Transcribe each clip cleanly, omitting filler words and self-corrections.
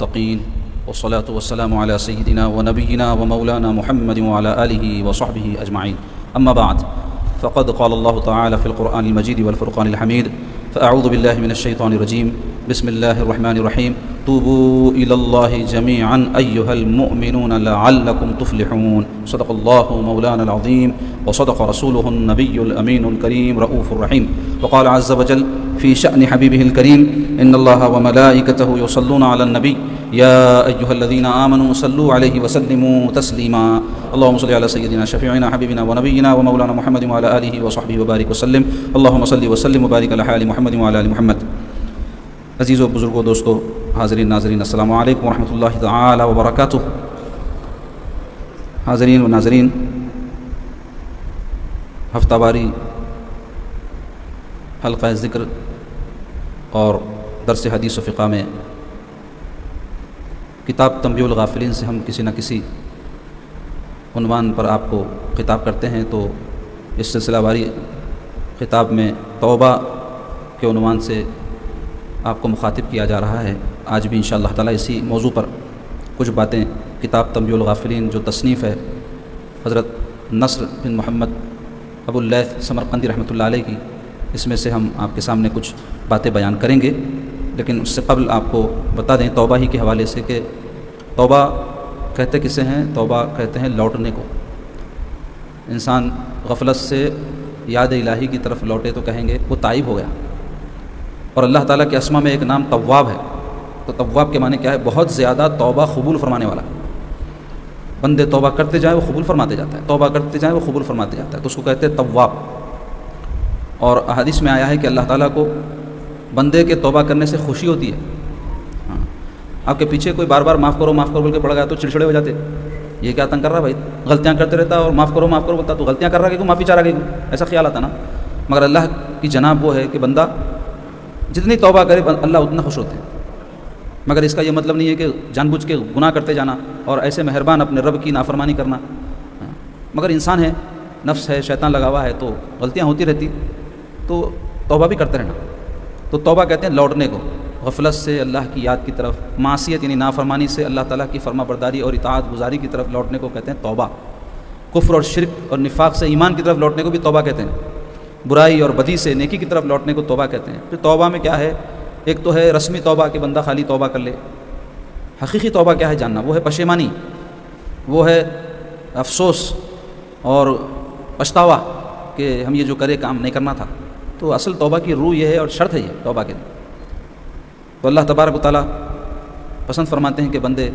المتقين والصلاة والسلام على سيدنا ونبينا ومولانا محمد وعلى آله وصحبه أجمعين. أما بعد، فقد قال الله تعالى في القرآن المجيد والفرقان الحميد: فأعوذ بالله من الشيطان الرجيم، بسم الله الرحمن الرحيم، توبوا إلى الله جميعا أيها المؤمنون لعلكم تفلحون. صدق الله مولانا العظيم وصدق رسوله النبي الأمين الكريم رؤوف الرحيم. وقال عز وجل في شأن حبيبه الكريم: إن الله وملائكته يصلون على النبي يا أيها الذين آمنوا صلوا عليه وسلموا تسليما. اللهم صل على سيدنا شفيعنا حبيبنا ونبينا ومولانا محمد وعلى آله وصحبه وبارك وسلم. اللهم صل وسلم وبارك على آل محمد وعلى آل محمد. عزیز و بزرگوں، دوستو، حاضرین ناظرین، السلام علیکم ورحمۃ اللہ تعالی وبرکاتہ. حاضرین و ناظرین، ہفتہ واری حلقہ ذکر اور درس حدیث و فقہ میں کتاب تنبیہ الغافلین سے ہم کسی نہ کسی عنوان پر آپ کو خطاب کرتے ہیں. تو اس سلسلہ واری خطاب میں توبہ کے عنوان سے آپ کو مخاطب کیا جا رہا ہے. آج بھی انشاءاللہ تعالیٰ اسی موضوع پر کچھ باتیں کتاب تنبیہ الغافلین جو تصنیف ہے حضرت نصر بن محمد ابو اللیث سمرقندی رحمۃ اللہ علیہ کی، اس میں سے ہم آپ کے سامنے کچھ باتیں بیان کریں گے. لیکن اس سے قبل آپ کو بتا دیں توبہ ہی کے حوالے سے کہ توبہ کہتے کسے ہیں؟ توبہ کہتے ہیں لوٹنے کو. انسان غفلت سے یاد الہی کی طرف لوٹے تو کہیں گے وہ تائب ہو گیا. اور اللہ تعالیٰ کے اسما میں ایک نام تواب ہے. تو تواب کے معنی کیا ہے؟ بہت زیادہ توبہ قبول فرمانے والا. بندے توبہ کرتے جائیں وہ قبول فرماتے جاتا ہے، توبہ کرتے جائیں وہ قبول فرماتے جاتا ہے، تو اس کو کہتے ہیں تواب. اور احادیث میں آیا ہے کہ اللہ تعالیٰ کو بندے کے توبہ کرنے سے خوشی ہوتی ہے. آپ کے پیچھے کوئی بار بار معاف کرو بول کے پڑ گیا تو چڑچڑے ہو جاتے، یہ کیا تنگ کر رہا بھائی، غلطیاں کرتے رہتا اور معاف کرو بولتا تو غلطیاں کر رہا کہ کیوں معافی چاہ رہا کہ کیوں، ایسا خیال آتا نا. مگر اللہ کی جناب وہ ہے کہ بندہ جتنی توبہ کرے اللہ اتنا خوش ہوتے ہیں. مگر اس کا یہ مطلب نہیں ہے کہ جان بوجھ کے گناہ کرتے جانا اور ایسے مہربان اپنے رب کی نافرمانی کرنا. مگر انسان ہے، نفس ہے، شیطان لگا ہوا ہے تو غلطیاں ہوتی رہتی، تو توبہ بھی کرتے رہنا. تو توبہ کہتے ہیں لوٹنے کو، غفلت سے اللہ کی یاد کی طرف، معصیت یعنی نافرمانی سے اللہ تعالیٰ کی فرما برداری اور اطاعت گزاری کی طرف لوٹنے کو کہتے ہیں توبہ. کفر اور شرک اور نفاق سے ایمان کی طرف لوٹنے کو بھی توبہ کہتے ہیں. برائی اور بدی سے نیکی کی طرف لوٹنے کو توبہ کہتے ہیں. پھر توبہ میں کیا ہے؟ ایک تو ہے رسمی توبہ کہ بندہ خالی توبہ کر لے. حقیقی توبہ کیا ہے جاننا، وہ ہے پشیمانی، وہ ہے افسوس اور پچھتاوا کہ ہم یہ جو کرے کام نہیں کرنا تھا. تو اصل توبہ کی روح یہ ہے اور شرط ہے یہ توبہ کے. تو اللہ تبارک و تعالیٰ پسند فرماتے ہیں کہ بندے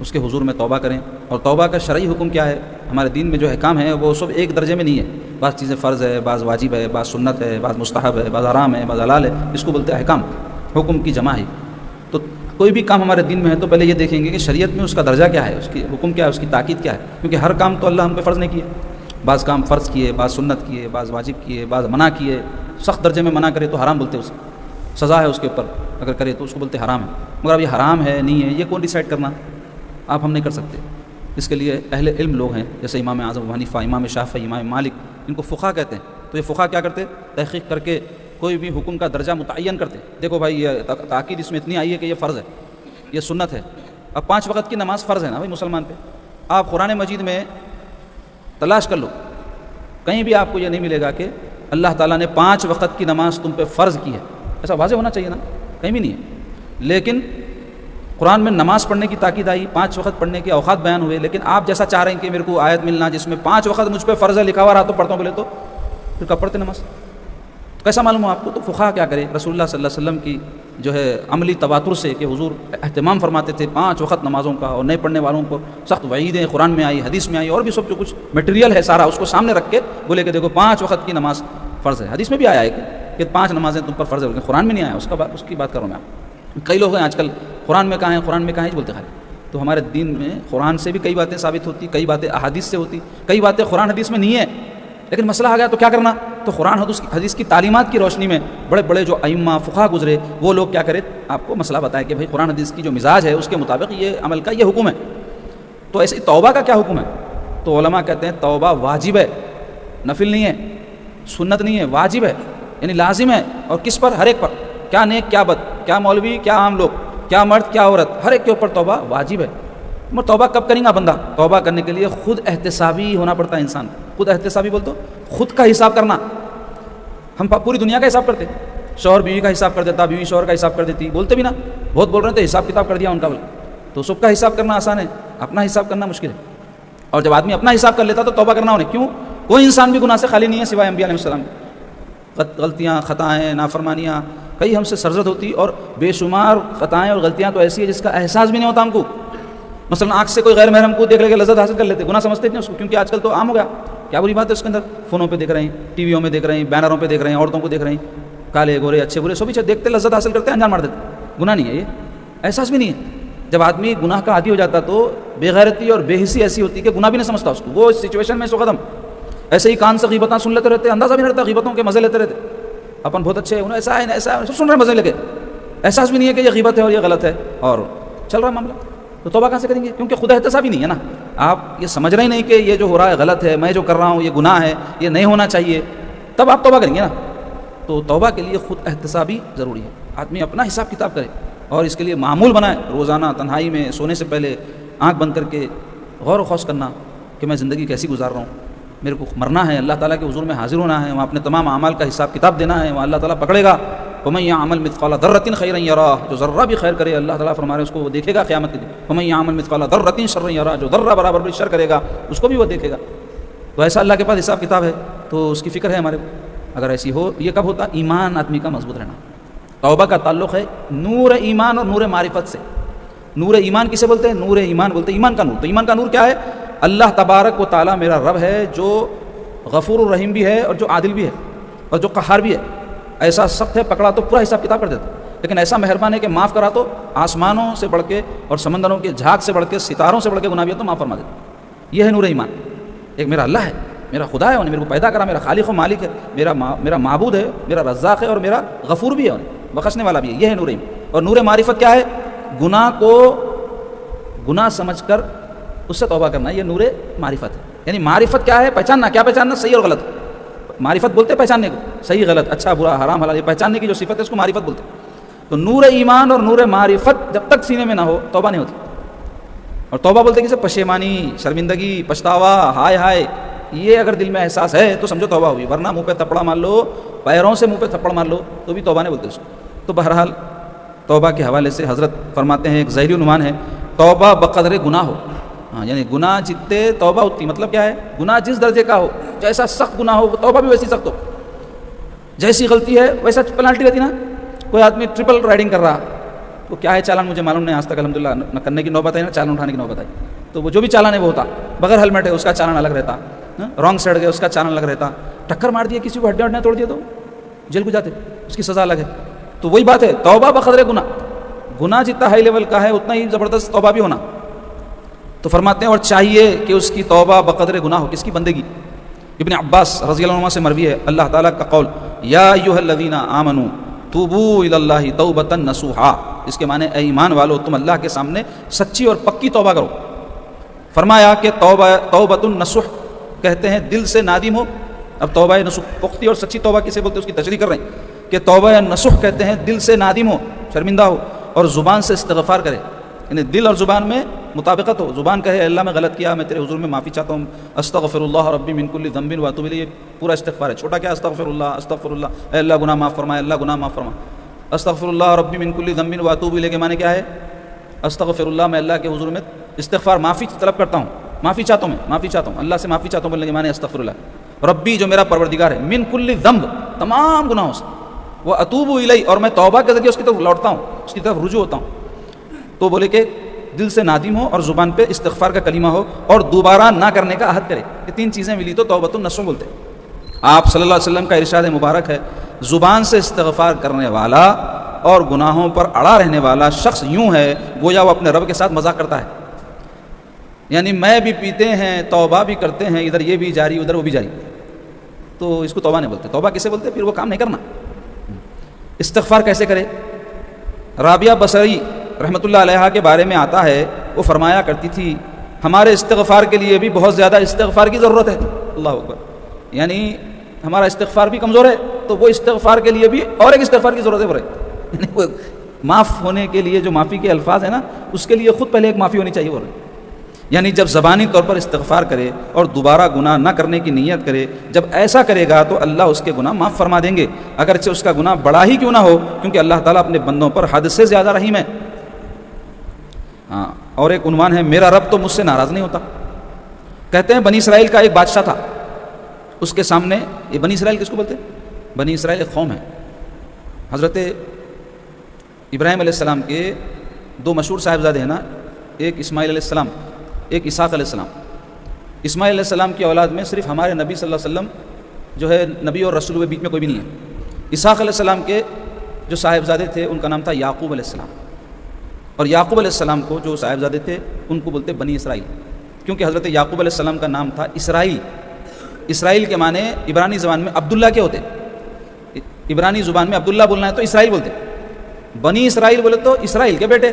اس کے حضور میں توبہ کریں. اور توبہ کا شرعی حکم کیا ہے؟ ہمارے دین میں جو احکام ہیں وہ سب ایک درجے میں نہیں ہے. بعض چیزیں فرض ہے، بعض واجب ہے، بعض سنت ہے، بعض مستحب ہے، بعض حرام ہے، بعض حلال ہے. اس کو بولتے ہیں احکام، حکم کی جمع ہے. تو کوئی بھی کام ہمارے دین میں ہے تو پہلے یہ دیکھیں گے کہ شریعت میں اس کا درجہ کیا ہے، اس کی حکم کیا ہے، اس کی تاکید کیا ہے. کیونکہ ہر کام تو اللہ ہم پہ فرض نہیں کیے. بعض کام فرض کیے، بعض سنت کیے، بعض واجب کیے، بعض منع کیے. سخت درجے میں منع کرے تو حرام بولتے ہیں، اس سزا ہے اس کے اوپر. اگر کرے تو اس کو بولتے حرام ہے. مگر اب یہ حرام ہے نہیں ہے یہ کون ڈیسائیڈ کرنا؟ آپ ہم نہیں کر سکتے. اس کے لیے اہل علم لوگ ہیں جیسے امام اعظم ابو حنیفہ، امام شافعی، امام مالک، ان کو فقہ کہتے ہیں. تو یہ فقہ کیا کرتے؟ تحقیق کر کے کوئی بھی حکم کا درجہ متعین کرتے. دیکھو بھائی یہ تاکید اس میں اتنی آئی ہے کہ یہ فرض ہے، یہ سنت ہے. اب 5 وقت کی نماز فرض ہے نا بھائی مسلمان پہ. آپ قرآن مجید میں تلاش کر لو، کہیں بھی آپ کو یہ نہیں ملے گا کہ اللہ تعالیٰ نے 5 وقت کی نماز تم پہ فرض کی ہے. ایسا واضح ہونا چاہیے نا، کہیں بھی نہیں ہے. لیکن قرآن میں نماز پڑھنے کی تاکید آئی، 5 وقت پڑھنے کے اوقات بیان ہوئے. لیکن آپ جیسا چاہ رہے ہیں کہ میرے کو آیت ملنا جس میں 5 وقت مجھ پہ فرض ہے لکھا ہوا رہا تو پڑھتا ہوں، بولے تو پھر کب پڑھتے نماز؟ کیسا معلوم ہو آپ کو؟ تو فقہا کیا کرے؟ رسول اللہ صلی اللہ علیہ وسلم کی جو ہے عملی تواتر سے کہ حضور اہتمام فرماتے تھے 5 وقت نمازوں کا، اور نہیں پڑھنے والوں کو سخت وعیدیں قرآن میں آئی، حدیث میں آئی، اور بھی سب جو کچھ میٹیریل ہے سارا اس کو سامنے رکھ کے بولے کہ دیکھو 5 وقت کی نماز فرض ہے. حدیث میں بھی آیا ہے کہ 5 نمازیں تم پر فرض ہے، لیکن قرآن میں نہیں آیا. اس کی بات کروں میں. آپ کئی لوگ ہیں آج کل قرآن میں کہاں ہیں، قرآن میں کہاں ہیں بولتے خالی. تو ہمارے دین میں قرآن سے بھی کئی باتیں ثابت ہوتی، کئی باتیں احادیث سے ہوتی، کئی باتیں قرآن حدیث میں نہیں ہیں. لیکن مسئلہ آ گیا تو کیا کرنا؟ تو قرآن حدیث کی تعلیمات کی روشنی میں بڑے بڑے جو ائمہ فقہا گزرے وہ لوگ کیا کرے؟ آپ کو مسئلہ بتائے کہ بھائی قرآن حدیث کی جو مزاج ہے اس کے مطابق یہ عمل کا یہ حکم ہے. تو ایسے توبہ کا کیا حکم ہے؟ تو علماء کہتے ہیں توبہ واجب ہے، نفل نہیں ہے، سنت نہیں ہے، واجب ہے، یعنی لازم ہے. اور کس پر؟ ہر ایک پر. کیا نیک کیا بد، کیا مولوی کیا عام لوگ، کیا مرد کیا عورت، ہر ایک کے اوپر توبہ واجب ہے۔ مگر توبہ کب کریں گا بندہ؟ توبہ کرنے کے لیے خود احتسابی ہونا پڑتا ہے انسان۔ خود احتسابی بول تو خود کا حساب کرنا۔ ہم پوری دنیا کا حساب کرتے، شوہر بیوی کا حساب کر دیتا، بیوی شوہر کا حساب کر دیتی، بولتے بھی نا، بہت بول رہے تھے حساب کتاب کر دیا ان کا، تو سب کا حساب کرنا آسان ہے، اپنا حساب کرنا مشکل ہے۔ اور جب آدمی اپنا حساب کر لیتا تو توبہ کرنا انہیں کیوں؟ کوئی انسان بھی گناہ سے خالی نہیں ہے سوائے انبیاء علیہ السلام۔ غلطیاں، خطائیں، نافرمانیاں کئی ہم سے سرزد ہوتی، اور بے شمار خطائیں اور غلطیاں تو ایسی ہیں جس کا احساس بھی نہیں ہوتا ہم کو۔ مثلا آنکھ سے کوئی غیر محرم کو دیکھ لے کے لذت حاصل کر لیتے، گناہ سمجھتے نہیں اس کو، کیونکہ آج کل تو عام ہو گیا۔ کیا بری بات ہے اس کے اندر؟ فونوں پہ دیکھ رہے ہیں، ٹی ویوں میں دیکھ رہے ہیں، بینروں پہ دیکھ رہے ہیں، عورتوں کو دیکھ رہے ہیں، کالے گورے اچھے برے سبھی دیکھتے لذت حاصل کرتے ہیں، انجام مار دیتے۔ گناہ نہیں ہے یہ، احساس بھی نہیں ہے۔ جب آدمی گناہ کا عادی ہو جاتا تو بے غیرتی اور بے حسی ایسی ہوتی کہ گناہ بھی نہیں سمجھتا اس کو، وہ اس سچویشن میں اس وقت ہم ایسے ہی کان سے غیبتیں سن لیتے رہتے، اندازہ بھی نہیں رہتا، غیبتوں کے مزے لیتے رہتے، اپن بہت اچھے انہیں ایسا ہے ایسا ہے، سب سن رہے ہیں مزے لے کے، احساس بھی نہیں ہے کہ یہ غیبت ہے اور یہ غلط ہے اور چل رہا ہے معاملہ۔ تو توبہ کہاں سے کریں گے؟ کیونکہ خود احتساب ہی نہیں ہے نا، آپ یہ سمجھ رہے ہی نہیں کہ یہ جو ہو رہا ہے غلط ہے، میں جو کر رہا ہوں یہ گناہ ہے، یہ نہیں ہونا چاہیے، تب آپ توبہ کریں گے نا۔ تو توبہ کے لیے خود احتسابی ضروری ہے، آدمی اپنا حساب کتاب کرے اور اس کے لیے معمول بنائے، روزانہ تنہائی میں سونے سے پہلے آنکھ بند کر کے غور و خوض کرنا کہ میں زندگی کیسی گزار رہا ہوں، میرے کو مرنا ہے، اللہ تعالیٰ کے حضور میں حاضر ہونا ہے، وہاں اپنے تمام اعمال کا حساب کتاب دینا ہے، وہاں اللہ تعالیٰ پکڑے گا۔ وَمَن يَعْمَلْ مِثْقَالَ ذَرَّةٍ خَيْرًا يَرَهُ، جو ذرہ بھی خیر کرے اللہ تعالیٰ فرما رہے ہیں اس کو وہ دیکھے گا قیامت کے دن۔ وَمَن يَعْمَلْ مِثْقَالَ ذَرَّةٍ شَرًّا يَرَهُ، جو ذرہ برابر بھی شر کرے گا اس کو بھی وہ دیکھے گا۔ تو ایسا اللہ کے پاس حساب کتاب ہے تو اس کی فکر ہے ہمارے کو، اگر ایسی ہو۔ یہ کب ہوتا؟ ایمان آدمی کا مضبوط رہنا۔ توبہ کا تعلق ہے نور ایمان اور نور معرفت سے۔ نور ایمان کسے بولتے ہیں؟ نور ایمان بولتے ہیں ایمان کا نور۔ تو ایمان کا نور کیا ہے؟ اللہ تبارک و تعالیٰ میرا رب ہے جو غفور الرحیم بھی ہے اور جو عادل بھی ہے اور جو قہار بھی ہے۔ ایسا سخت ہے، پکڑا تو پورا حساب کتاب کر دیتا، لیکن ایسا مہربان ہے کہ معاف کرا تو آسمانوں سے بڑھ کے اور سمندروں کے جھاگ سے بڑھ کے ستاروں سے بڑھ کے گناہ بھی ہے تو معاف فرما دیتا۔ یہ ہے نور ایمان۔ ایک میرا اللہ ہے، میرا خدا ہے، انہیں میرے کو پیدا کرا، میرا خالق و مالک ہے، میرا معبود ہے، میرا رزاق ہے اور میرا غفور بھی ہے، بخشنے والا بھی ہے۔ یہ ہے نور ایمان۔ اور نور معرفت کیا ہے؟ گناہ کو گناہ سمجھ کر اس سے توبہ کرنا، یہ نور معرفت ہے۔ یعنی معرفت کیا ہے؟ پہچاننا۔ کیا پہچاننا؟ صحیح اور غلط۔ معرفت بولتے پہچاننے کو، صحیح غلط، اچھا برا، حرام حلال، یہ پہچاننے کی جو صفت ہے اس کو معرفت بولتے ہیں۔ تو نور ایمان اور نور معرفت جب تک سینے میں نہ ہو توبہ نہیں ہوتی۔ اور توبہ بولتے کسے؟ پشیمانی، شرمندگی، پچھتاوا، ہائے ہائے، یہ اگر دل میں احساس ہے تو سمجھو توبہ ہوئی، ورنہ منہ پہ تھپڑا مار لو، پیروں سے منہ پہ تھپڑ مار لو تو بھی توبہ نہیں بولتے اس کو۔ تو بہرحال توبہ کے حوالے سے حضرت فرماتے ہیں ایک ذیلی عنوان ہے، توبہ بقدر گناہ ہو۔ ہاں، یعنی گناہ جتنے توبہ ہوتی، مطلب کیا ہے؟ گناہ جس درجے کا ہو، جیسا سخت گناہ ہو توبہ بھی ویسی سخت ہو، جیسی غلطی ہے ویسا پنالٹی رہتی نا۔ کوئی آدمی ٹرپل رائڈنگ کر رہا تو کیا ہے چالان مجھے معلوم نہیں، آج تک الحمدللہ نہ کرنے کی نوبت آئی نہ چالان اٹھانے کی نوبت آئی، تو وہ جو بھی چالان ہے وہ ہوتا، بغیر ہیلمٹ ہے اس کا چالان الگ رہتا، رانگ سائڈ گئے اس کا چالان الگ رہتا، ٹکر مار دیا کسی کو، ہڈیاں ہڈیاں توڑ دیا تو جیل کو جاتے، اس کی سزا الگ ہے۔ تو وہی بات ہے، توبہ بقدر گناہ، گناہ جتنا ہائی لیول کا ہے اتنا ہی زبردست توبہ بھی ہونا۔ تو فرماتے ہیں اور چاہیے کہ اس کی توبہ بقدر گناہ ہو، کس کی؟ بندگی۔ ابن عباس رضی اللہ عنہ سے مروی ہے اللہ تعالیٰ کا قول، یا ایھا الذین آمنوا توبوا الی اللہ توبۃ نصوحا، اس کے معنی اے ایمان والو تم اللہ کے سامنے سچی اور پکی توبہ کرو۔ فرمایا کہ توبۃ النصوح کہتے ہیں دل سے نادم ہو۔ اب توبہ نصوح پختی اور سچی توبہ کسے بولتے ہیں اس کی تشریح کر رہے ہیں کہ توبہ نصوح کہتے ہیں دل سے نادم ہو، شرمندہ ہو، اور زبان سے استغفار کرے، یعنی دل اور زبان میں مطابقت ہو۔ زبان کہے اللہ میں غلط کیا، میں تیرے حضور میں معافی چاہتا ہوں، استغفر اللہ ربی من کل ذنب واتوب الیہ، پورا استغفار ہے۔ چھوٹا کیا؟ استغفر اللہ، اے اللہ گناہ معاف فرما، اے اللہ گناہ معاف فرما۔ استغفر اللہ ربی من کل ذنب واتوب الیہ کے معنی کیا ہے؟ استغفر اللہ، میں اللہ کے حضور میں استغفار معافی طلب کرتا ہوں، معافی چاہتا ہوں، اللہ سے معافی چاہتا ہوں بولنے کے معنی استغفر اللہ۔ ربی جو میرا پروردگار ہے، من کل ذنب تمام گناہوں سے، وہ اتوب الیہ اور میں توبہ کے ذریعے اس کی طرف لوٹتا ہوں، اس کی طرف رجوع ہوتا ہوں۔ تو بولے کہ دل سے نادم ہو اور زبان پہ استغفار کا کلمہ ہو اور دوبارہ نہ کرنے کا عہد کرے، یہ تین چیزیں ملی تو توبۃ النصوح بولتے ہیں۔ آپ صلی اللہ علیہ وسلم کا ارشاد مبارک ہے، زبان سے استغفار کرنے والا اور گناہوں پر اڑا رہنے والا شخص یوں ہے گویا وہ اپنے رب کے ساتھ مذاق کرتا ہے، یعنی میں بھی پیتے ہیں توبہ بھی کرتے ہیں، ادھر یہ بھی جاری ادھر وہ بھی جاری، تو اس کو توبہ نہیں بولتے۔ توبہ کسے بولتے؟ پھر وہ کام نہیں کرنا۔ استغفار کیسے کرے؟ رابعہ بصری رحمۃ اللہ علیہ کے بارے میں آتا ہے، وہ فرمایا کرتی تھی ہمارے استغفار کے لیے بھی بہت زیادہ استغفار کی ضرورت ہے۔ اللہ اکبر، یعنی ہمارا استغفار بھی کمزور ہے تو وہ استغفار کے لیے بھی اور ایک استغفار کی ضرورت ہے، یعنی وہ معاف ہونے کے لیے جو معافی کے الفاظ ہیں نا، اس کے لیے خود پہلے ایک معافی ہونی چاہیے. یعنی جب زبانی طور پر استغفار کرے اور دوبارہ گناہ نہ کرنے کی نیت کرے، جب ایسا کرے گا تو اللہ اس کے گناہ معاف فرما دیں گے، اگرچہ اس کا گناہ بڑا ہی کیوں نہ ہو، کیونکہ اللہ تعالیٰ اپنے بندوں پر حد سے زیادہ رحیم ہے. ہاں، اور ایک عنوان ہے میرا رب تو مجھ سے ناراض نہیں ہوتا. کہتے ہیں بنی اسرائیل کا ایک بادشاہ تھا، اس کے سامنے، یہ بنی اسرائیل کس کو بولتے ہیں؟ بنی اسرائیل ایک قوم ہے. حضرت ابراہیم علیہ السلام کے دو مشہور صاحبزادے ہیں نا، ایک اسماعیل علیہ السلام، ایک اسحاق علیہ السلام. اسماعیل علیہ السلام کی اولاد میں صرف ہمارے نبی صلی اللہ علیہ وسلم جو ہے نبی اور رسول کے بیچ میں کوئی بھی نہیں ہے. اسحاق علیہ السلام کے جو صاحبزادے تھے ان کا نام تھا یعقوب علیہ السلام، اور یعقوب علیہ السلام کو جو صاحبزادے تھے ان کو بولتے بنی اسرائیل، کیونکہ حضرت یعقوب علیہ السلام کا نام تھا اسرائیل. اسرائیل کے معنی عبرانی زبان میں عبداللہ کے ہوتے. عبرانی زبان میں عبداللہ بولنا ہے تو اسرائیل بولتے. بنی اسرائیل بولے تو اسرائیل کے بیٹے.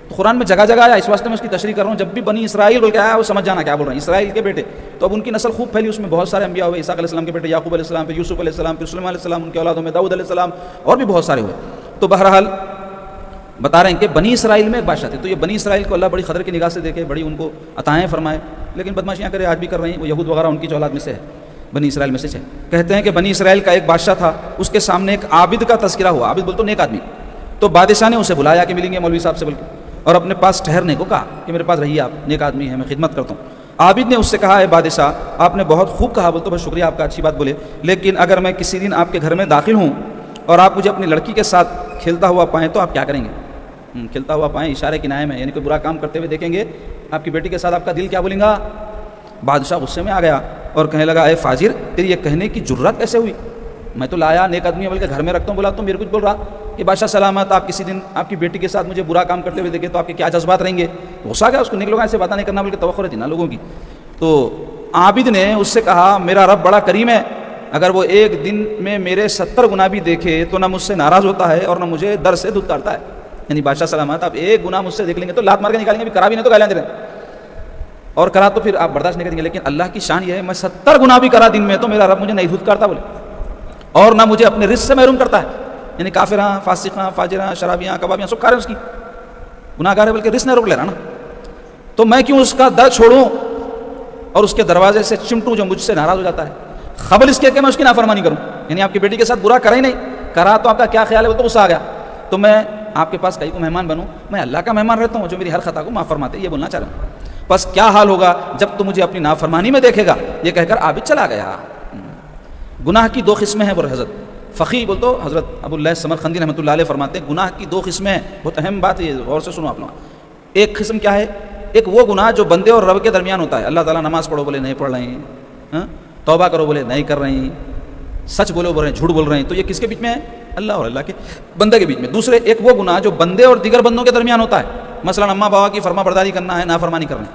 تو قرآن میں جگہ جگہ آیا، اس واسطے میں اس کی تشریح کر رہا ہوں. جب بھی بنی اسرائیل بول کے آیا وہ سمجھ جانا کیا بول رہے ہیں، اسرائیل کے بیٹے. تو اب ان کی نسل خوب پھیلی، اس میں بہت سارے انبیاء ہوئے. اسحاق علیہ السلام کے بیٹے یعقوب علیہ السلام، پھر یوسف علیہ السلام، پھر سلیمان علیہ السلام، ان کے اولادوں میں داؤد علیہ السلام، اور بھی بہت سارے ہوئے. تو بہرحال بتا رہے ہیں کہ بنی اسرائیل میں ایک بادشاہ تھے. تو یہ بنی اسرائیل کو اللہ بڑی قدر کی نگاہ سے دیکھے، بڑی ان کو عطائیں فرمائے، لیکن بدماشیاں کرے، آج بھی کر رہے ہیں. وہ یہود وغیرہ ان کی جو اولاد میں سے ہے، بنی اسرائیل میں سے ہے. کہتے ہیں کہ بنی اسرائیل کا ایک بادشاہ تھا، اس کے سامنے ایک عابد کا تذکرہ ہوا. عابد بولتے نیک آدمی. تو بادشاہ نے اسے بلایا کہ ملیں گے مولوی صاحب سے بول کے، اور اپنے پاس ٹھہرنے کو کہا کہ میرے پاس رہیے، آپ نیک آدمی ہیں، میں خدمت کرتا ہوں. عابد نے اس سے کہا اے بادشاہ، آپ نے بہت خوب کہا. بولتے بہت شکریہ آپ کا، اچھی بات بولے، لیکن اگر میں کسی دن آپ کے گھر میں داخل ہوں اور آپ مجھے اپنی لڑکی کے ساتھ کھیلتا ہوا پائیں تو آپ کیا کریں گے؟ کھیلتا ہوا پائیں اشارے کنائے میں، یعنی کوئی برا کام کرتے ہوئے دیکھیں گے آپ کی بیٹی کے ساتھ، آپ کا دل کیا بولیں گا؟ بادشاہ غصے میں آ گیا اور کہنے لگا اے فاجر، تیری یہ کہنے کی جرات کیسے ہوئی؟ میں تو لایا نیک آدمی ہے، بلکہ گھر میں رکھتا ہوں، بولا تو میرے کچھ بول رہا کہ بادشاہ سلامت، آپ کسی دن آپ کی بیٹی کے ساتھ مجھے برا کام کرتے ہوئے دیکھیں تو آپ کے کیا جذبات رہیں گے؟ غصہ گیا اس کو. نیک لوگوں ایسے باتیں نہیں کرنا بلکہ توقع رہتی نا لوگوں کی. تو عابد نے اس سے کہا میرا رب بڑا کریم ہے، اگر وہ ایک دن میں میرے 70 گناہ بھی دیکھے تو نہ مجھ سے ناراض ہوتا ہے اور نہ مجھے در سے دھتکارتا ہے. یعنی بادشاہ سلامت، آپ ایک گناہ مجھ سے دیکھ لیں گے تو لات مار کے نکالیں گے، کرا بھی نہیں تو گالیاں دے رہے ہیں، اور کرا تو پھر آپ برداشت نہیں کریں گے. لیکن اللہ کی شان یہ ہے میں 70 گناہ بھی کرا دن میں تو میرا رب مجھے نہیں دھتکارتا بولے، اور نہ مجھے اپنے رزق سے محروم کرتا ہے. یعنی کافراں، فاسقاں، فاجراں، شرابیاں، کبابیاں سب کھا رہے ہیں، اس کی گناہ گار ہے بلکہ رزق نہیں روک لے رہا نا. تو میں کیوں اس کا در چھوڑوں اور اس کے دروازے سے چمٹوں جو مجھ سے ناراض ہو جاتا ہے، خبر اس کے کہ میں اس کی نافرمانی کروں. یعنی آپ کی بیٹی کے ساتھ برا کرا ہی نہیں، کرا تو آپ کا کیا خیال ہے؟ وہ تو غصہ آ گیا. تو میں آپ کے پاس کہیں کو مہمان بنوں؟ میں اللہ کا مہمان رہتا ہوں جو میری ہر خطا کو معاف فرماتے، یہ بولنا چاہ رہا ہوں. بس کیا حال ہوگا جب تو مجھے اپنی نافرمانی میں دیکھے گا؟ یہ کہہ کر عابد چلا گیا. گناہ کی 2 قسمیں ہیں برحضرت. فقی بول تو حضرت ابو اللہ سمرقندی رحمۃ اللہ علیہ فرماتے ہیں گناہ کی 2 قسمیں ہیں. بہت اہم بات ہے، غور سے سنو آپ لوگ. ایک قسم کیا ہے؟ ایک وہ گناہ جو بندے اور رب کے درمیان ہوتا ہے. اللہ تعالیٰ نماز پڑھو بولے نہیں پڑھ رہے ہیں، توبہ کرو بولے نہیں کر رہے ہیں، سچ بولو بول رہے ہیں جھوٹ بول رہے ہیں. تو یہ کس کے بیچ میں ہے؟ اللہ اور اللہ کے بندے کے بیچ میں. دوسرے ایک وہ گناہ جو بندے اور دیگر بندوں کے درمیان ہوتا ہے. مثلا اماں بابا کی فرما برداری کرنا ہے، نافرمانی کر رہے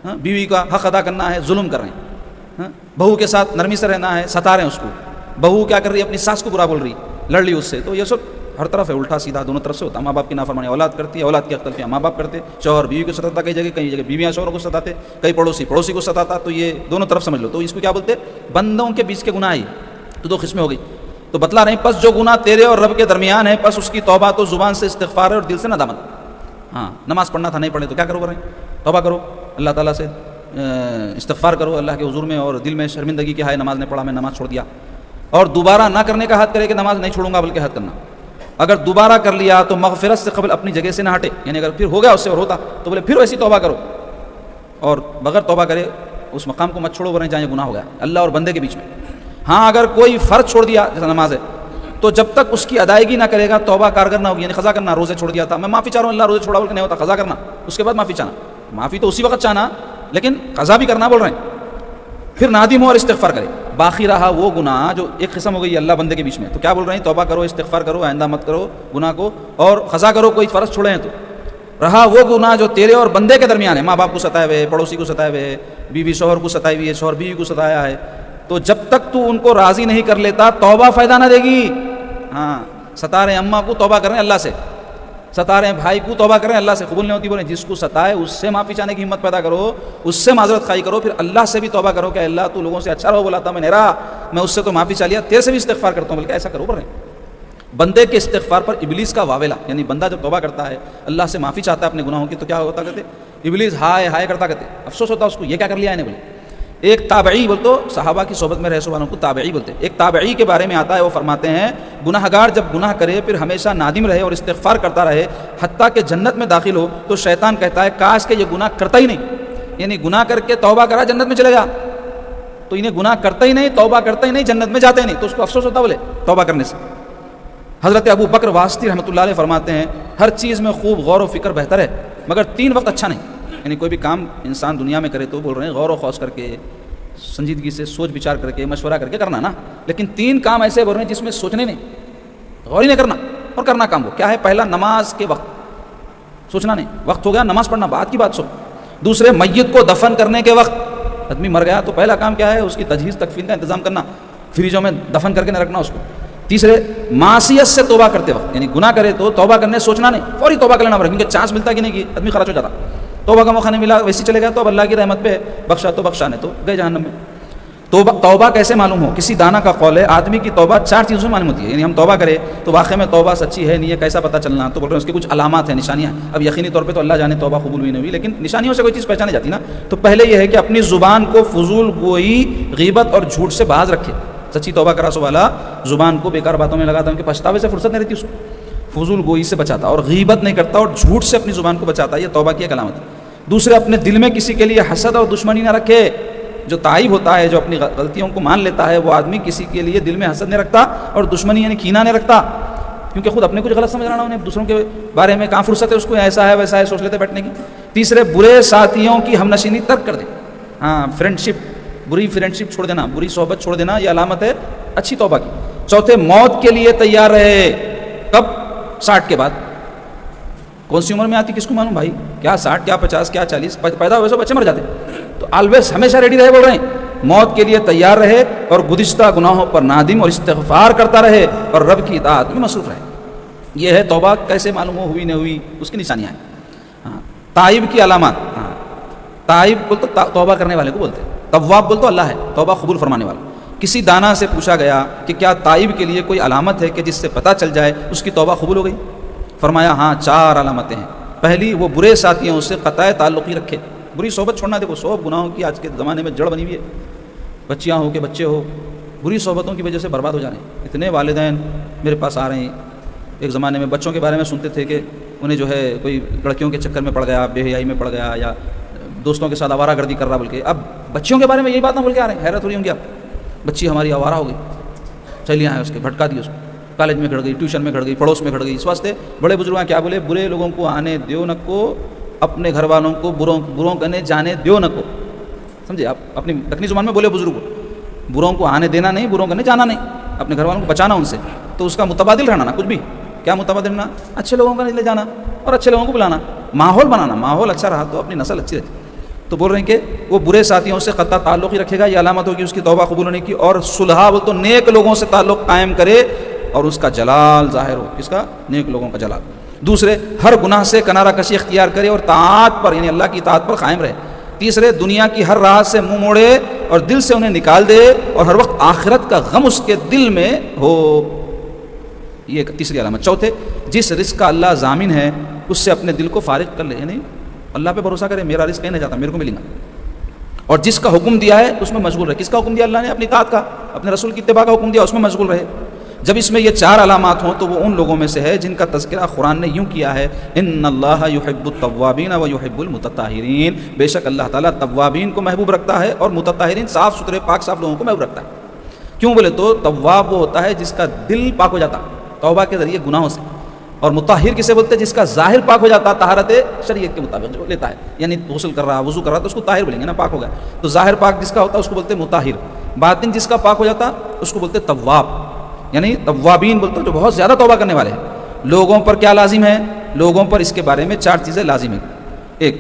ہیں، بیوی کا حق ادا کرنا ہے، ظلم کر رہے ہیں، بہو کے ساتھ نرمی سے رہنا ہے، ستا رہے ہیں اس کو. بہو کیا کر رہی ہے؟ اپنی ساس کو برا بول رہی، لڑ لی اس سے. تو یہ سب ہر طرف ہے، الٹا سیدھا دونوں طرف سے ہوتا ہے. ماں باپ کی نافرمانی اولاد کرتی ہے، اولاد کی حق تلفیاں ماں باپ کرتے، شوہر بیوی کو ستاتا، کئی جگہ بیویاں شوہر کو ستاتے، کئی پڑوسی کو ستاتا. تو یہ دونوں طرف سمجھ لو. تو اس کو کیا بولتے؟ بندوں کے بیچ کے گناہ. تو 2 قسمیں ہو گئی. تو بتلا رہے ہیں پس جو گناہ تیرے اور رب کے درمیان ہے پس اس کی توبہ تو زبان سے استغفار ہے اور دل سے ندامت. ہاں، نماز پڑھنا تھا نہیں پڑھے تو کیا کرو؟ رہے توبہ کرو، اللہ تعالیٰ سے استغفار کرو اللہ کے حضور میں، اور دل میں شرمندگی کہ ہائے نماز نہیں پڑھا، میں نماز چھوڑ دیا. اور دوبارہ نہ کرنے کا حد کرے کہ نماز نہیں چھوڑوں گا بلکہ حد کرنا. اگر دوبارہ کر لیا تو مغفرت سے قبل اپنی جگہ سے نہ ہٹے. یعنی اگر پھر ہو گیا اس سے اور ہوتا تو بولے پھر ویسی توبہ کرو، اور بغیر توبہ کرے اس مقام کو مت چھوڑو ورنہ جہاں یہ گناہ ہو گیا اللہ اور بندے کے بیچ میں. ہاں، اگر کوئی فرض چھوڑ دیا جیسا نماز ہے تو جب تک اس کی ادائیگی نہ کرے گا توبہ کارگر نہ ہوگی. یعنی قضا کرنا، روزے چھوڑ دیا تھا میں معافی چاہ رہا ہوں، اللہ روزے چھوڑا بول کے نہیں ہوتا، قضا کرنا، اس کے بعد معافی چاہنا. معافی تو اسی وقت چاہنا لیکن قضا بھی کرنا بول رہے ہیں. پھر نادم ہو اور استغفار کرے. باقی رہا وہ گناہ جو ایک قسم ہو گئی اللہ بندے کے بیچ میں. تو کیا بول رہے ہیں؟ توبہ کرو، استغفار کرو، آئندہ مت کرو گناہ کو، اور قضا کرو کوئی فرض چھوڑے ہیں تو. رہا وہ گناہ جو تیرے اور بندے کے درمیان ہے، ماں باپ کو ستائے ہوئے، پڑوسی کو ستائے ہوئے، بیوی شوہر کو ستائی ہوئی ہے، شوہر بیوی کو ستایا ہے. تو جب تک تو ان کو راضی نہیں کر لیتا توبہ فائدہ نہ دے گی. ہاں، ستا رہے ہیں اماں کو توبہ کریں اللہ سے، ستا رہے ہیں بھائی کو توبہ کریں اللہ سے، قبول نہیں ہوتی بولیں جس کو ستائے اس سے معافی چاہنے کی ہمت پیدا کرو، اس سے معذرت خواہی کرو، پھر اللہ سے بھی توبہ کرو کہ اللہ تو لوگوں سے اچھا رہو، بولا تھا میں نہیں رہا، میں اس سے تو معافی چاہ لیا، تیرے سے بھی استغفار کرتا ہوں، بلکہ ایسا کرو. بول رہے ہیں بندے کے استغفار پر ابلیس کا واویلا، یعنی بندہ جب توبہ کرتا ہے اللہ سے معافی چاہتا ہے اپنے گناہوں کی، تو کیا ہوتا کہتے ابلیس ہائے ہائے کرتا کہتے، افسوس ہوتا اس کو، یہ کیا کر لیا ہے نے بولے۔ ایک تابعی بول تو صحابہ کی صحبت میں رہے والوں کو تابعی بولتے ہیں۔ ایک تابعی کے بارے میں آتا ہے، وہ فرماتے ہیں گناہ گار جب گناہ کرے پھر ہمیشہ نادم رہے اور استغفار کرتا رہے حتیٰ کہ جنت میں داخل ہو، تو شیطان کہتا ہے کاش کہ یہ گناہ کرتا ہی نہیں، یعنی گناہ کر کے توبہ کرا جنت میں چلے گا، تو انہیں گناہ کرتا ہی نہیں، توبہ کرتا ہی نہیں، جنت میں جاتے ہی نہیں، تو اس کو افسوس ہوتا بولے توبہ کرنے سے۔ حضرت ابو بکر واسطی رحمۃ اللہ علیہ فرماتے ہیں ہر چیز میں خوب غور و فکر بہتر ہے مگر 3 وقت اچھا نہیں، یعنی کوئی بھی کام انسان دنیا میں کرے تو بول رہے ہیں غور و خوض کر کے، سنجیدگی سے سوچ بچار کر کے، مشورہ کر کے کرنا نا، لیکن 3 کام ایسے بول رہے ہیں جس میں سوچنے نہیں، غور ہی نہیں کرنا اور کرنا کام وہ کیا ہے؟ پہلا نماز کے وقت، سوچنا نہیں، وقت ہو گیا نماز پڑھنا بعد کی بات سو۔ دوسرے میت کو دفن کرنے کے وقت، آدمی مر گیا تو پہلا کام کیا ہے؟ اس کی تجہیز تکفین کا انتظام کرنا، فریجوں میں دفن کر کے نہ رکھنا اس کو۔ تیسرے معصیت سے توبہ کرتے وقت، یعنی گناہ کرے تو توبہ کرنے سوچنا نہیں، فوری توبہ کر لینا پڑے، کیونکہ چانس ملتا کہ نہیں کہ آدمی خراج ہو جاتا، توبہ کا موقع نہیں ملا ویسے چلے گیا تو اب اللہ کی رحمت پہ بخشا تو بخشا نہیں تو گئے جہنم میں۔ توبہ کیسے معلوم ہو؟ کسی دانا کا قول ہے آدمی کی توبہ 4 چیزوں سے معلوم ہوتی ہے، یعنی ہم توبہ کرے تو واقعی میں توبہ سچی ہے نہیں ہے کیسا پتہ چلنا؟ تو بول رہے ہیں اس کی کچھ علامات ہیں، نشانیاں ہیں۔ اب یقینی طور پہ تو اللہ جانے توبہ قبول ہوئی نہیں ہوئی، لیکن نشانیوں سے کوئی چیز پہچانی جاتی نا، تو پہلے یہ ہے کہ اپنی زبان کو فضول گوئی، غیبت اور جھوٹ سے باز رکھے۔ سچی توبہ کرا سو والا زبان کو بیکار باتوں میں لگاتا ہے، ان کے پچھتاوے سے فرصت نہیں رہتی اس کو، فضول گوئی سے بچاتا اور غیبت نہیں کرتا اور جھوٹ سے اپنی زبان کو بچاتا ہے، یہ توبہ کی ایک علامت ہے۔ دوسرے اپنے دل میں کسی کے لیے حسد اور دشمنی نہ رکھے۔ جو تائب ہوتا ہے، جو اپنی غلطیوں کو مان لیتا ہے، وہ آدمی کسی کے لیے دل میں حسد نہیں رکھتا اور دشمنی یعنی کینہ نہیں رکھتا، کیونکہ خود اپنے کچھ غلط سمجھ رہا نا، انہیں دوسروں کے بارے میں کہاں فرصت ہے اس کو، ایسا ہے ویسا ہے سوچ لیتے بیٹھنے کی۔ تیسرے برے ساتھیوں کی ہم نشینی ترک کر دیں، ہاں بری فرینڈشپ چھوڑ دینا، بری صحبت چھوڑ دینا، یہ علامت ہے اچھی توبہ کی۔ چوتھے موت کے لیے تیار رہے، کب؟ 60 کے بعد۔ کون سی عمر میں آتی کس کو معلوم بھائی، کیا 60 کیا 50 کیا 40، پیدا ہوئے سو بچے مر جاتے، تو آلویز ہمیشہ ریڈی رہے، بول رہے ہیں موت کے لیے تیار رہے اور گزشتہ گناہوں پر نادم اور استغفار کرتا رہے اور رب کی اطاعت میں مصروف رہے۔ یہ ہے توبہ کیسے معلوم ہو ہوئی نہیں ہوئی، اس کی نشانیاں ہیں۔ ہاں تائب کی علامات، ہاں تائب بول تو توبہ کرنے والے کو بولتے ہیں، تواب بول تو اللہ ہے توبہ قبول فرمانے والا۔ کسی دانا سے پوچھا گیا کہ کیا تائب کے لیے کوئی علامت ہے کہ جس سے پتہ چل جائے اس کی توبہ قبول ہو گئی؟ فرمایا ہاں 4 علامتیں ہیں۔ پہلی، وہ برے ساتھیوں سے قطع تعلقی رکھے، بری صحبت چھوڑنا۔ دیکھو صحبت گناہوں کی آج کے زمانے میں جڑ بنی ہوئی ہے، بچیاں ہو کے بچے ہو، بری صحبتوں کی وجہ سے برباد ہو جا رہے ہیں۔ اتنے والدین میرے پاس آ رہے ہیں، ایک زمانے میں بچوں کے بارے میں سنتے تھے کہ انہیں جو ہے کوئی لڑکیوں کے چکر میں پڑ گیا، بے حیائی میں پڑ گیا، یا دوستوں کے ساتھ آوارہ گردی کر رہا، بلکہ اب بچیوں کے بارے میں یہی بات نہ بول کے آ رہے ہیں۔ حیرت ہو رہی ہوں گی آپ، بچی ہماری آوارہ ہو گئی، چلی آئے اس کے بھٹکا دی، اس کو کالج میں کھڑ گئی، ٹیوشن میں کھڑ گئی، پڑوس میں کھڑ گئی۔ اس واسطے بڑے بزرگاں کیا بولے، برے لوگوں کو آنے دیو نہ کو، اپنے گھر والوں کو بروں کنے جانے دیو نہ کو۔ سمجھے آپ؟ اپنی دکنی زبان میں بولے بزرگ، بروں کو آنے دینا نہیں، بروں کنے جانا نہیں، اپنے گھر والوں کو بچانا ان سے، تو اس کا متبادل رہنا نا، کچھ بھی کیا متبادل رہنا، اچھے لوگوں کا نہیں لے جانا اور اچھے لوگوں کو بلانا، ماحول بنانا، ماحول اچھا رہا تو اپنی نسل اچھی رہتی۔ تو بول رہے ہیں کہ وہ برے ساتھیوں سے قطع تعلق ہی رکھے گا، یہ علامت ہوگی اس کی توبہ قبول ہونے کی۔ اور صلحہ بول تو نیک لوگوں سے تعلق قائم کرے اور اس کا جلال ظاہر ہو، کس کا؟ نیک لوگوں کا جلال۔ دوسرے، ہر گناہ سے کنارہ کشی اختیار کرے اور طاعت پر، یعنی اللہ کی اطاعت پر قائم رہے۔ تیسرے، دنیا کی ہر راہ سے منہ موڑے اور دل سے انہیں نکال دے اور ہر وقت آخرت کا غم اس کے دل میں ہو، یہ ایک تیسری علامت۔ چوتھے، جس رزق کا اللہ ضامن ہے اس سے اپنے دل کو فارغ کر لے، یعنی اللہ پہ بھروسہ کرے، میرا رزق نہیں جاتا، میرے کو ملے گا، اور جس کا حکم دیا ہے اس میں مشغول رہے۔ کس کا حکم دیا؟ اللہ نے، اپنی اطاعت کا، اپنے رسول کی اتباع کا حکم دیا، اس میں مشغول رہے۔ جب اس میں یہ 4 علامات ہوں تو وہ ان لوگوں میں سے ہے جن کا تذکرہ قرآن نے یوں کیا ہے، ان اللہ یحب التوابین و یحب المتطہرین، بے شک اللہ تعالیٰ توابین کو محبوب رکھتا ہے اور متطہرین، صاف ستھرے پاک صاف لوگوں کو محبوب رکھتا ہے۔ کیوں بولے تو تواب وہ ہوتا ہے جس کا دل پاک ہو جاتا توبہ کے ذریعے گناہوں سے، اور مطہر کسے بولتے ہیں؟ جس کا ظاہر پاک ہو جاتا طہارت شریعت کے مطابق جو لیتا ہے، یعنی غسل کر رہا، وضو کر رہا، تو اس کو طاہر بولیں گے نا، پاک ہو گیا۔ تو ظاہر پاک جس کا ہوتا ہے اس کو بولتے ہیں مطہر، باطن جس کا پاک ہو جاتا اس کو بولتے ہیں تواب، یعنی توابین بولتے ہیں جو بہت زیادہ توبہ کرنے والے ہیں۔ لوگوں پر کیا لازم ہے؟ لوگوں پر اس کے بارے میں 4 چیزیں لازم ہیں۔ ایک،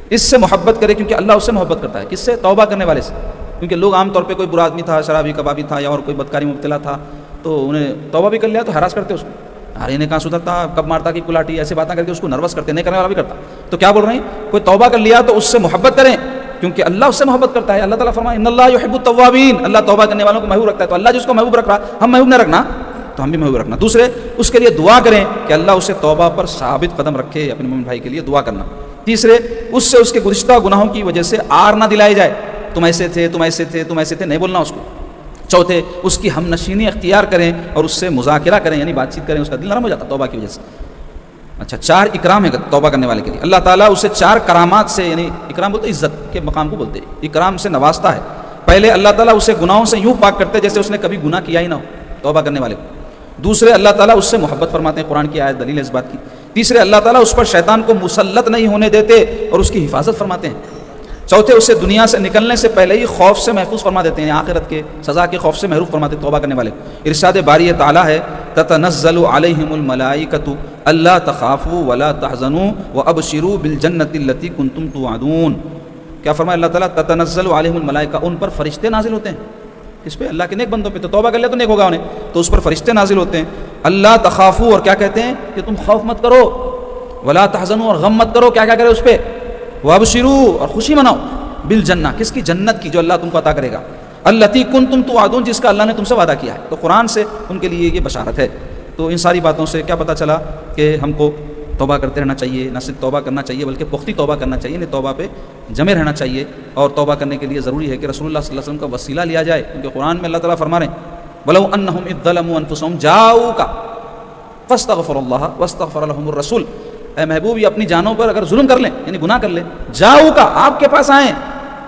اس سے محبت کرے کیونکہ اللہ اس سے محبت کرتا ہے، کس سے؟ توبہ کرنے والے سے، کیونکہ لوگ عام طور پہ کوئی برا آدمی تھا، شرابی کبابی تھا یا اور کوئی بدکاری مبتلا تھا، تو انہیں توبہ بھی کر لیا تو ہراس کرتے اس کو، ارے انہیں کہاں سدھرتا، کب مارتا کی کلاٹی، ایسے باتیں کر کے اس کو نروس کرتے، نہیں کرنے والا بھی کرتا۔ تو کیا بول رہے ہیں؟ کوئی توبہ کر لیا تو اس سے محبت کریں کیونکہ اللہ اس سے محبت کرتا ہے۔ اللہ تعالیٰ فرمائے ان اللہ یحب التوابین، اللہ توبہ کرنے والوں کو محبوب رکھتا ہے، تو اللہ جس کو محبوب رکھ رہا، ہم محبوب نہ رکھنا، تو ہم بھی محبوب رکھنا. دوسرے اس کے لیے دعا کریں کہ اللہ اسے توبہ پر ثابت قدم رکھے. اپنے مومن بھائی کے لیے دعا کرنا. تیسرے اس سے اس کے گزشتہ گناہوں کی وجہ سے آر نہ دلائی جائے. تم ایسے تھے، تم ایسے تھے، تم ایسے تھے، نہیں بولنا اس کو. چوتھے اس کی ہم نشینی اختیار کریں اور اس سے مذاکرہ کریں، یعنی بات چیت کریں. اس کا دل نرم ہو جاتا توبہ کی وجہ سے. اچھا، 4 اکرام ہے توبہ کرنے والے کے لیے. اللہ تعالیٰ اسے 4 کرامات سے، یعنی اکرام بولتے عزت کے مقام کو بولتے ہیں، اکرام سے نوازتا ہے. پہلے اللہ تعالیٰ اسے گناہوں سے یوں پاک کرتے جیسے اس نے کبھی گناہ کیا ہی نہ ہو، توبہ کرنے والے کو. دوسرے اللہ تعالیٰ اس سے محبت فرماتے ہیں، قرآن کی آیت دلیل ہے اس بات کی. تیسرے اللہ تعالیٰ اس پر شیطان کو مسلط نہیں ہونے دیتے اور اس کی حفاظت فرماتے ہیں. چوتھے اسے دنیا سے نکلنے سے پہلے ہی خوف سے محفوظ فرما دیتے ہیں، آخرت کے سزا کے خوف سے محفوظ فرماتے ہیں توبہ کرنے والے. ارشاد باری تعالیٰ ہے تتنزل علیہم الملائکۃ الا تخافوا ولا تحزنوا وابشروا بالجنۃ التي کنتم توعدون. کیا فرمایا اللہ تعالیٰ؟ تتنزل علیہم الملائکہ، ان پر فرشتے نازل ہوتے ہیں. کس پہ؟ اللہ کے نیک بندوں پہ. تو توبہ کر لے تو نیک ہوگا انہیں، تو اس پر فرشتے نازل ہوتے ہیں. اللہ تخافوا، اور کیا کہتے ہیں کہ تم خوف مت کرو. ولا تحزنوا، اور غم مت کرو. کیا کیا کرے اس پہ؟ وابشروا، اور خوشی مناؤ. بالجنہ، کس کی؟ جنت کی، جو اللہ تم کو عطا کرے گا. التی کنتم توعدون، جس کا اللہ نے تم سے وعدہ کیا ہے. تو قرآن سے ان کے لیے یہ بشارت ہے. تو ان ساری باتوں سے کیا پتہ چلا کہ ہم کو توبہ کرتے رہنا چاہیے. نہ صرف توبہ کرنا چاہیے بلکہ پختی توبہ کرنا چاہیے، یعنی توبہ پہ جمے رہنا چاہیے. اور توبہ کرنے کے لیے ضروری ہے کہ رسول اللہ صلی اللہ علیہ وسلم کا وسیلہ لیا جائے، کیونکہ قرآن میں اللہ تعالیٰ فرما رہے ہیں وَلَوْ أَنَّهُمْ إِذ ظَّلَمُوا أَنفُسَهُمْ جَاءُوكَ فَاسْتَغْفَرُوا اللَّهَ وَاسْتَغْفَرَ لَهُمُ الرَّسُولُ. اے محبوب، یہ اپنی جانوں پر اگر ظلم کر لیں، یعنی گناہ کر لیں، جاؤ آپ کے پاس آئیں،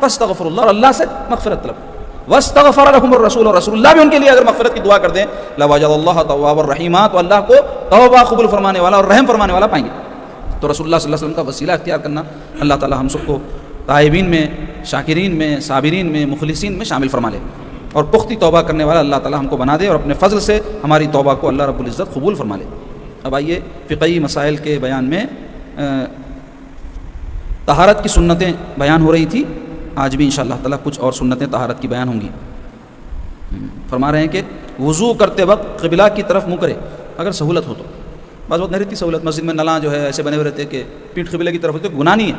فاستغفر اللہ، اور اللہ سے مغفرت طلب. واستغفر لهم الرسول، اور رسول اللہ بھی ان کے لیے اگر مغفرت کی دعا کر دیں، لوجد اللہ توابا الرحیما، تو اللہ کو توبہ قبول فرمانے والا اور رحم فرمانے والا پائیں گے. تو رسول اللہ صلی اللہ علیہ وسلم کا وسیلہ اختیار کرنا، اللہ تعالی ہم سب کو تائبین میں، شاکرین میں، صابرین میں، مخلصین میں شامل فرما لے اور پختی توبہ کرنے والا اللہ تعالی ہم کو بنا دے اور اپنے فضل سے ہماری توبہ کو اللہ رب العزت قبول فرما لے. اب آئیے فقہی مسائل کے بیان میں. طہارت کی سنتیں بیان ہو رہی تھی، آج بھی انشاءاللہ تعالیٰ کچھ اور سنتیں طہارت کی بیان ہوں گی. فرما رہے ہیں کہ وضو کرتے وقت قبلہ کی طرف منہ کرے اگر سہولت ہو تو. بعض وقت نہیں رہتی سہولت، مسجد میں نلاں جو ہے ایسے بنے ہوئے رہتے کہ پیٹھ قبلہ کی طرف ہوتے، گناہ نہیں ہے،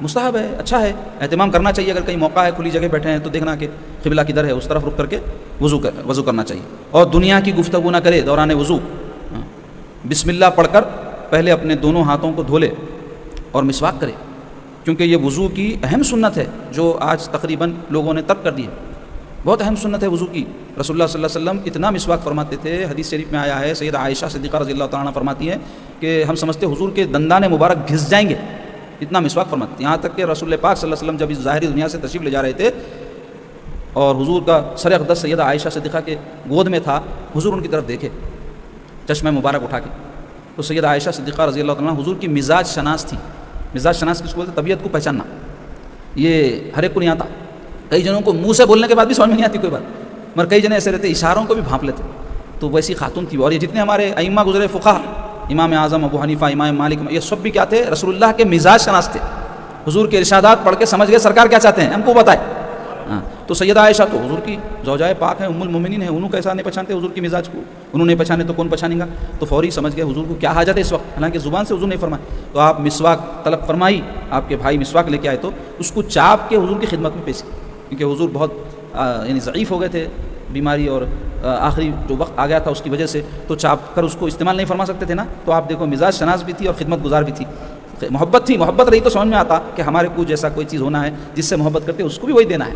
مستحب ہے، اچھا ہے، اہتمام کرنا چاہیے. اگر کہیں موقع ہے، کھلی جگہ بیٹھے ہیں تو دیکھنا کہ قبلہ کدھر ہے، اس طرف رخ کر کے وضو کرنا چاہیے. اور دنیا کی گفتگو نہ کرے دوران وضو. بسم اللہ پڑھ کر پہلے اپنے دونوں ہاتھوں کو دھو لے اور مسواک کرے، کیونکہ یہ وضو کی اہم سنت ہے جو آج تقریباً لوگوں نے ترک کر دی ہے. بہت اہم سنت ہے وضو کی. رسول اللہ صلی اللہ علیہ وسلم اتنا مسواک فرماتے تھے، حدیث شریف میں آیا ہے، سیدہ عائشہ صدیقہ رضی اللہ تعالیٰ عنہ فرماتی ہیں کہ ہم سمجھتے حضور کے دندان مبارک گھس جائیں گے، اتنا مسواک فرماتے تھے. یہاں تک کہ رسول پاک صلی اللہ علیہ وسلم جب اس ظاہری دنیا سے تشریف لے جا رہے تھے اور حضور کا سر اقدس سیدہ عائشہ صدیقہ کے گود میں تھا، حضور ان کی طرف دیکھے چشمہ مبارک اٹھا کے. تو سیدہ عائشہ صدیقہ رضی اللہ تعالیٰ عنہ حضور کی مزاج شناس تھی. مزاج شناس کس کو بولتے؟ طبیعت کو پہچاننا. یہ ہر ایک کو نہیں آتا. کئی جنوں کو منہ سے بولنے کے بعد بھی سمجھ میں نہیں آتی کوئی بات، مگر کئی جنے ایسے رہتے اشاروں کو بھی بھانپ لیتے. تو ویسی خاتون تھی. اور یہ جتنے ہمارے ائمہ گزرے فقہا، امام اعظم ابو حنیفہ، امام مالک، یہ سب بھی کیا تھے؟ رسول اللہ کے مزاج شناس تھے. حضور کے ارشادات پڑھ کے سمجھ گئے سرکار کیا چاہتے ہیں، ہم کو بتائے. تو سیدہ عائشہ تو حضور کی زوجائے پاک ہیں، ام المومنین ہیں، انہوں کیسا نہیں پہچانتے حضور کی مزاج کو؟ انہوں نہیں پہچانے تو کون پہچانیں گا؟ تو فوری سمجھ گئے حضور کو کیا حاجت ہے اس وقت، حالانکہ زبان سے حضور نہیں فرمائے. تو آپ مسواک طلب فرمائی، آپ کے بھائی مسواک لے کے آئے تو اس کو چاپ کے حضور کی خدمت میں پیش کی، کیونکہ حضور بہت یعنی ضعیف ہو گئے تھے بیماری اور آخری جو وقت آ گیا تھا اس کی وجہ سے، تو چاپ کر اس کو استعمال نہیں فرما سکتے تھے نا. تو آپ دیکھو مزاج شناس بھی تھی اور خدمت گزار بھی تھی. محبت تھی، محبت رہی تو سمجھ میں آتا کہ ہمارے کو جیسا کوئی چیز ہونا ہے جس سے محبت کرتے اس کو بھی وہی دینا ہے.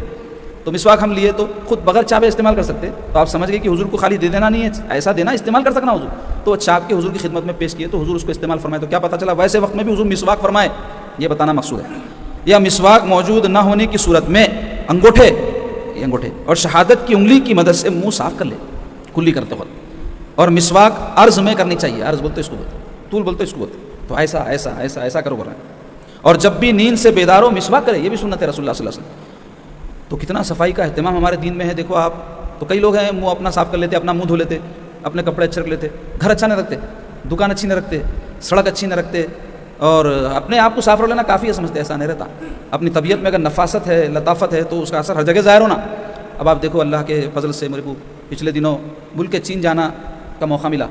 تو مسواک ہم لیے تو خود بغیر چاپے استعمال کر سکتے. تو آپ سمجھ گئے کہ حضور کو خالی دے دینا نہیں ہے، ایسا دینا استعمال کر سکنا حضور. تو چاپ کے حضور کی خدمت میں پیش کیے تو حضور اس کو استعمال فرمائے. تو کیا پتہ چلا ویسے وقت میں بھی حضور مسواک فرمائے، یہ بتانا مقصود ہے. یا مسواک موجود نہ ہونے کی صورت میں انگوٹھے اور شہادت کی انگلی کی مدد سے منہ صاف کر لے کلی کرتے وقت. اور مسواک عرض میں کرنی چاہیے. عرض بولتے اس کو بولتے، طول بولتے اس کو بولتے. تو ایسا ایسا ایسا ایسا کرو کر رہا ہے. اور جب بھی نیند سے بیدار ہو مسواک کرے، یہ بھی سنت ہے رسول اللہ صلی اللہ علیہ وسلم. تو کتنا صفائی کا اہتمام ہمارے دین میں ہے. دیکھو آپ تو کئی لوگ ہیں منہ اپنا صاف کر لیتے، اپنا منہ دھو لیتے، اپنے کپڑے اچھے رکھ لیتے، گھر اچھا نہیں رکھتے، دکان اچھی نہیں رکھتے، سڑک اچھی نہیں رکھتے، اور اپنے آپ کو صاف رکھ لینا کافی ہے سمجھتے. ایسا نہیں رہتا. اپنی طبیعت میں اگر نفاست ہے، لطافت ہے تو اس کا اثر ہر جگہ ظاہر ہونا. اب آپ دیکھو اللہ کے فضل سے میرے کو پچھلے دنوں ملک چین جانا کا موقع ملا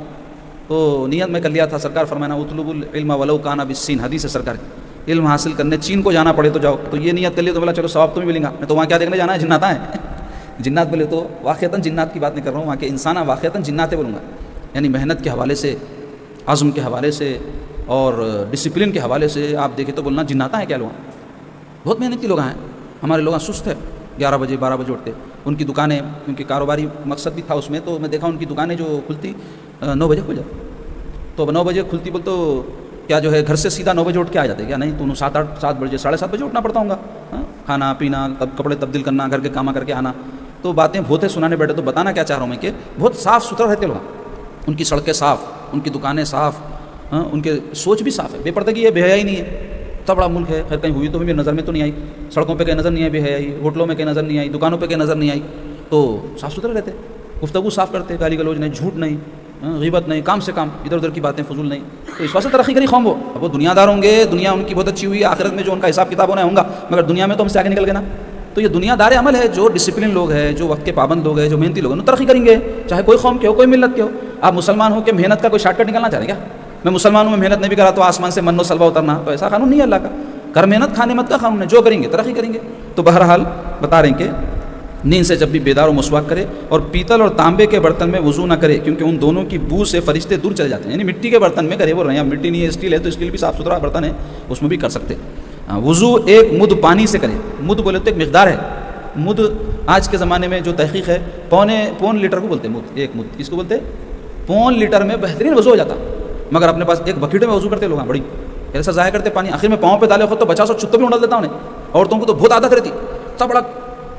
تو نیت میں کر لیا تھا. سرکار فرمانا اطلب العلم ولو کان بالصین، حدیث ہے سرکار کی، علم حاصل کرنے چین کو جانا پڑے تو جاؤ. تو یہ نیت کر لی تو بولا چلو ثواب تمہیں ملے گا. میں تو وہاں کیا دیکھنے جانا ہے؟ جنات ہیں. جنات بولے تو واقعتاً جنات کی بات نہیں کر رہا ہوں، وہاں کے انسان واقعتاً جنات بولوں گا. یعنی محنت کے حوالے سے، عزم کے حوالے سے اور ڈسپلن کے حوالے سے آپ دیکھیں تو بولنا جناتا ہے کیا لوگ، بہت محنتی لوگ ہیں. ہمارے لوگ سست ہے، 11 بجے 12 بجے اٹھتے. ان کی دکانیں، کیونکہ کاروباری مقصد بھی تھا اس میں، تو میں دیکھا ان کی دکانیں جو کھلتی 9 بجے کھل جاتی. تو 9 بجے کھلتی بول تو کیا جو ہے گھر سے سیدھا 9 بجے اٹھ کے آ جاتے کیا؟ نہیں، تو 7 بجے 7:30 بجے اٹھنا پڑتا ہوں گا. کھانا پینا، کپڑے تبدیل کرنا، گھر کے کام کر کے آنا. تو باتیں بہت ہے سنانے بیٹھے تو بتانا کیا چاہ رہا ہوں میں کہ بہت صاف ستھرا رہتے لوگ. ان کی سڑکیں صاف، ان کی دکانیں صاف، ان کے سوچ بھی صاف ہے. بے پردگی ہے، بے حیائی نہیں ہے. اتنا بڑا ملک ہے، خیر کہیں ہوئی تو میری نظر میں تو نہیں آئی. سڑکوں پہ کہیں نظر نہیں آئی بے حیائی، ہوٹلوں میں کہیں نظر نہیں آئی، دکانوں پہ کہیں نظر نہیں آئی. تو صاف ستھرے رہتے، گفتگو صاف کرتے، گالی گلوچ نہیں، جھوٹ نہیں، غیبت نہیں، کام سے کام، ادھر ادھر کی باتیں فضول نہیں. تو اس واسطے ترقی کری قوم. اب وہ دنیا دار ہوں گے، دنیا ان کی بہت اچھی ہوئی ہے، آخرت میں جو ان کا حساب کتاب ہونا ہوگا، مگر دنیا میں تو ہم سے آگے نکل گئے نا. تو یہ دنیا دار عمل ہے. جو ڈسپلن لوگ ہیں، جو وقت کے پابند لوگ ہیں، جو محنتی لوگ ہیں، ترقی کریں گے، چاہے کوئی قوم کے ہو، کوئی ملت کے ہو. آپ مسلمان ہو کہ محنت کا کوئی شارٹ کٹ نکالنا چاہ رہے ہیں کیا؟ میں مسلمان ہوں، میں محنت نہیں بھی کرا تو آسمان سے من و سلوا اترنا، تو ایسا قانون نہیں ہے اللہ کا. کر محنت، کھانے مت کا قانون ہے. جو کریں گے ترقی کریں گے. تو بہرحال بتا رہے ہیں کہ نیند سے جب بھی بیدار و مسواک کرے، اور پیتل اور تانبے کے برتن میں وضو نہ کرے، کیونکہ ان دونوں کی بو سے فرشتے دور چلے جاتے ہیں. یعنی مٹی کے برتن میں کرے. وہ رہے مٹی نہیں ہے، اسٹیل ہے، تو اسٹیل بھی صاف ستھرا برتن ہے، اس میں بھی کر سکتے. وضو ایک مد پانی سے کرے. مد بولے تو ایک مقدار ہے. مد آج کے زمانے میں جو تحقیق ہے، پون لیٹر کو بولتے ہیں مد. ایک مد کس کو بولتے ہیں؟ پون لیٹر میں بہترین وضو ہو جاتا. مگر اپنے پاس ایک بکیٹ میں وضو کرتے لوگ، بڑی ایسا ضائع کرتے پانی. آخر میں پاؤں پہ ڈالے خود تو 50 چھتوں بھی اڑا دیتا انہیں. عورتوں کو تو بہت عادت رہتی، اتنا بڑا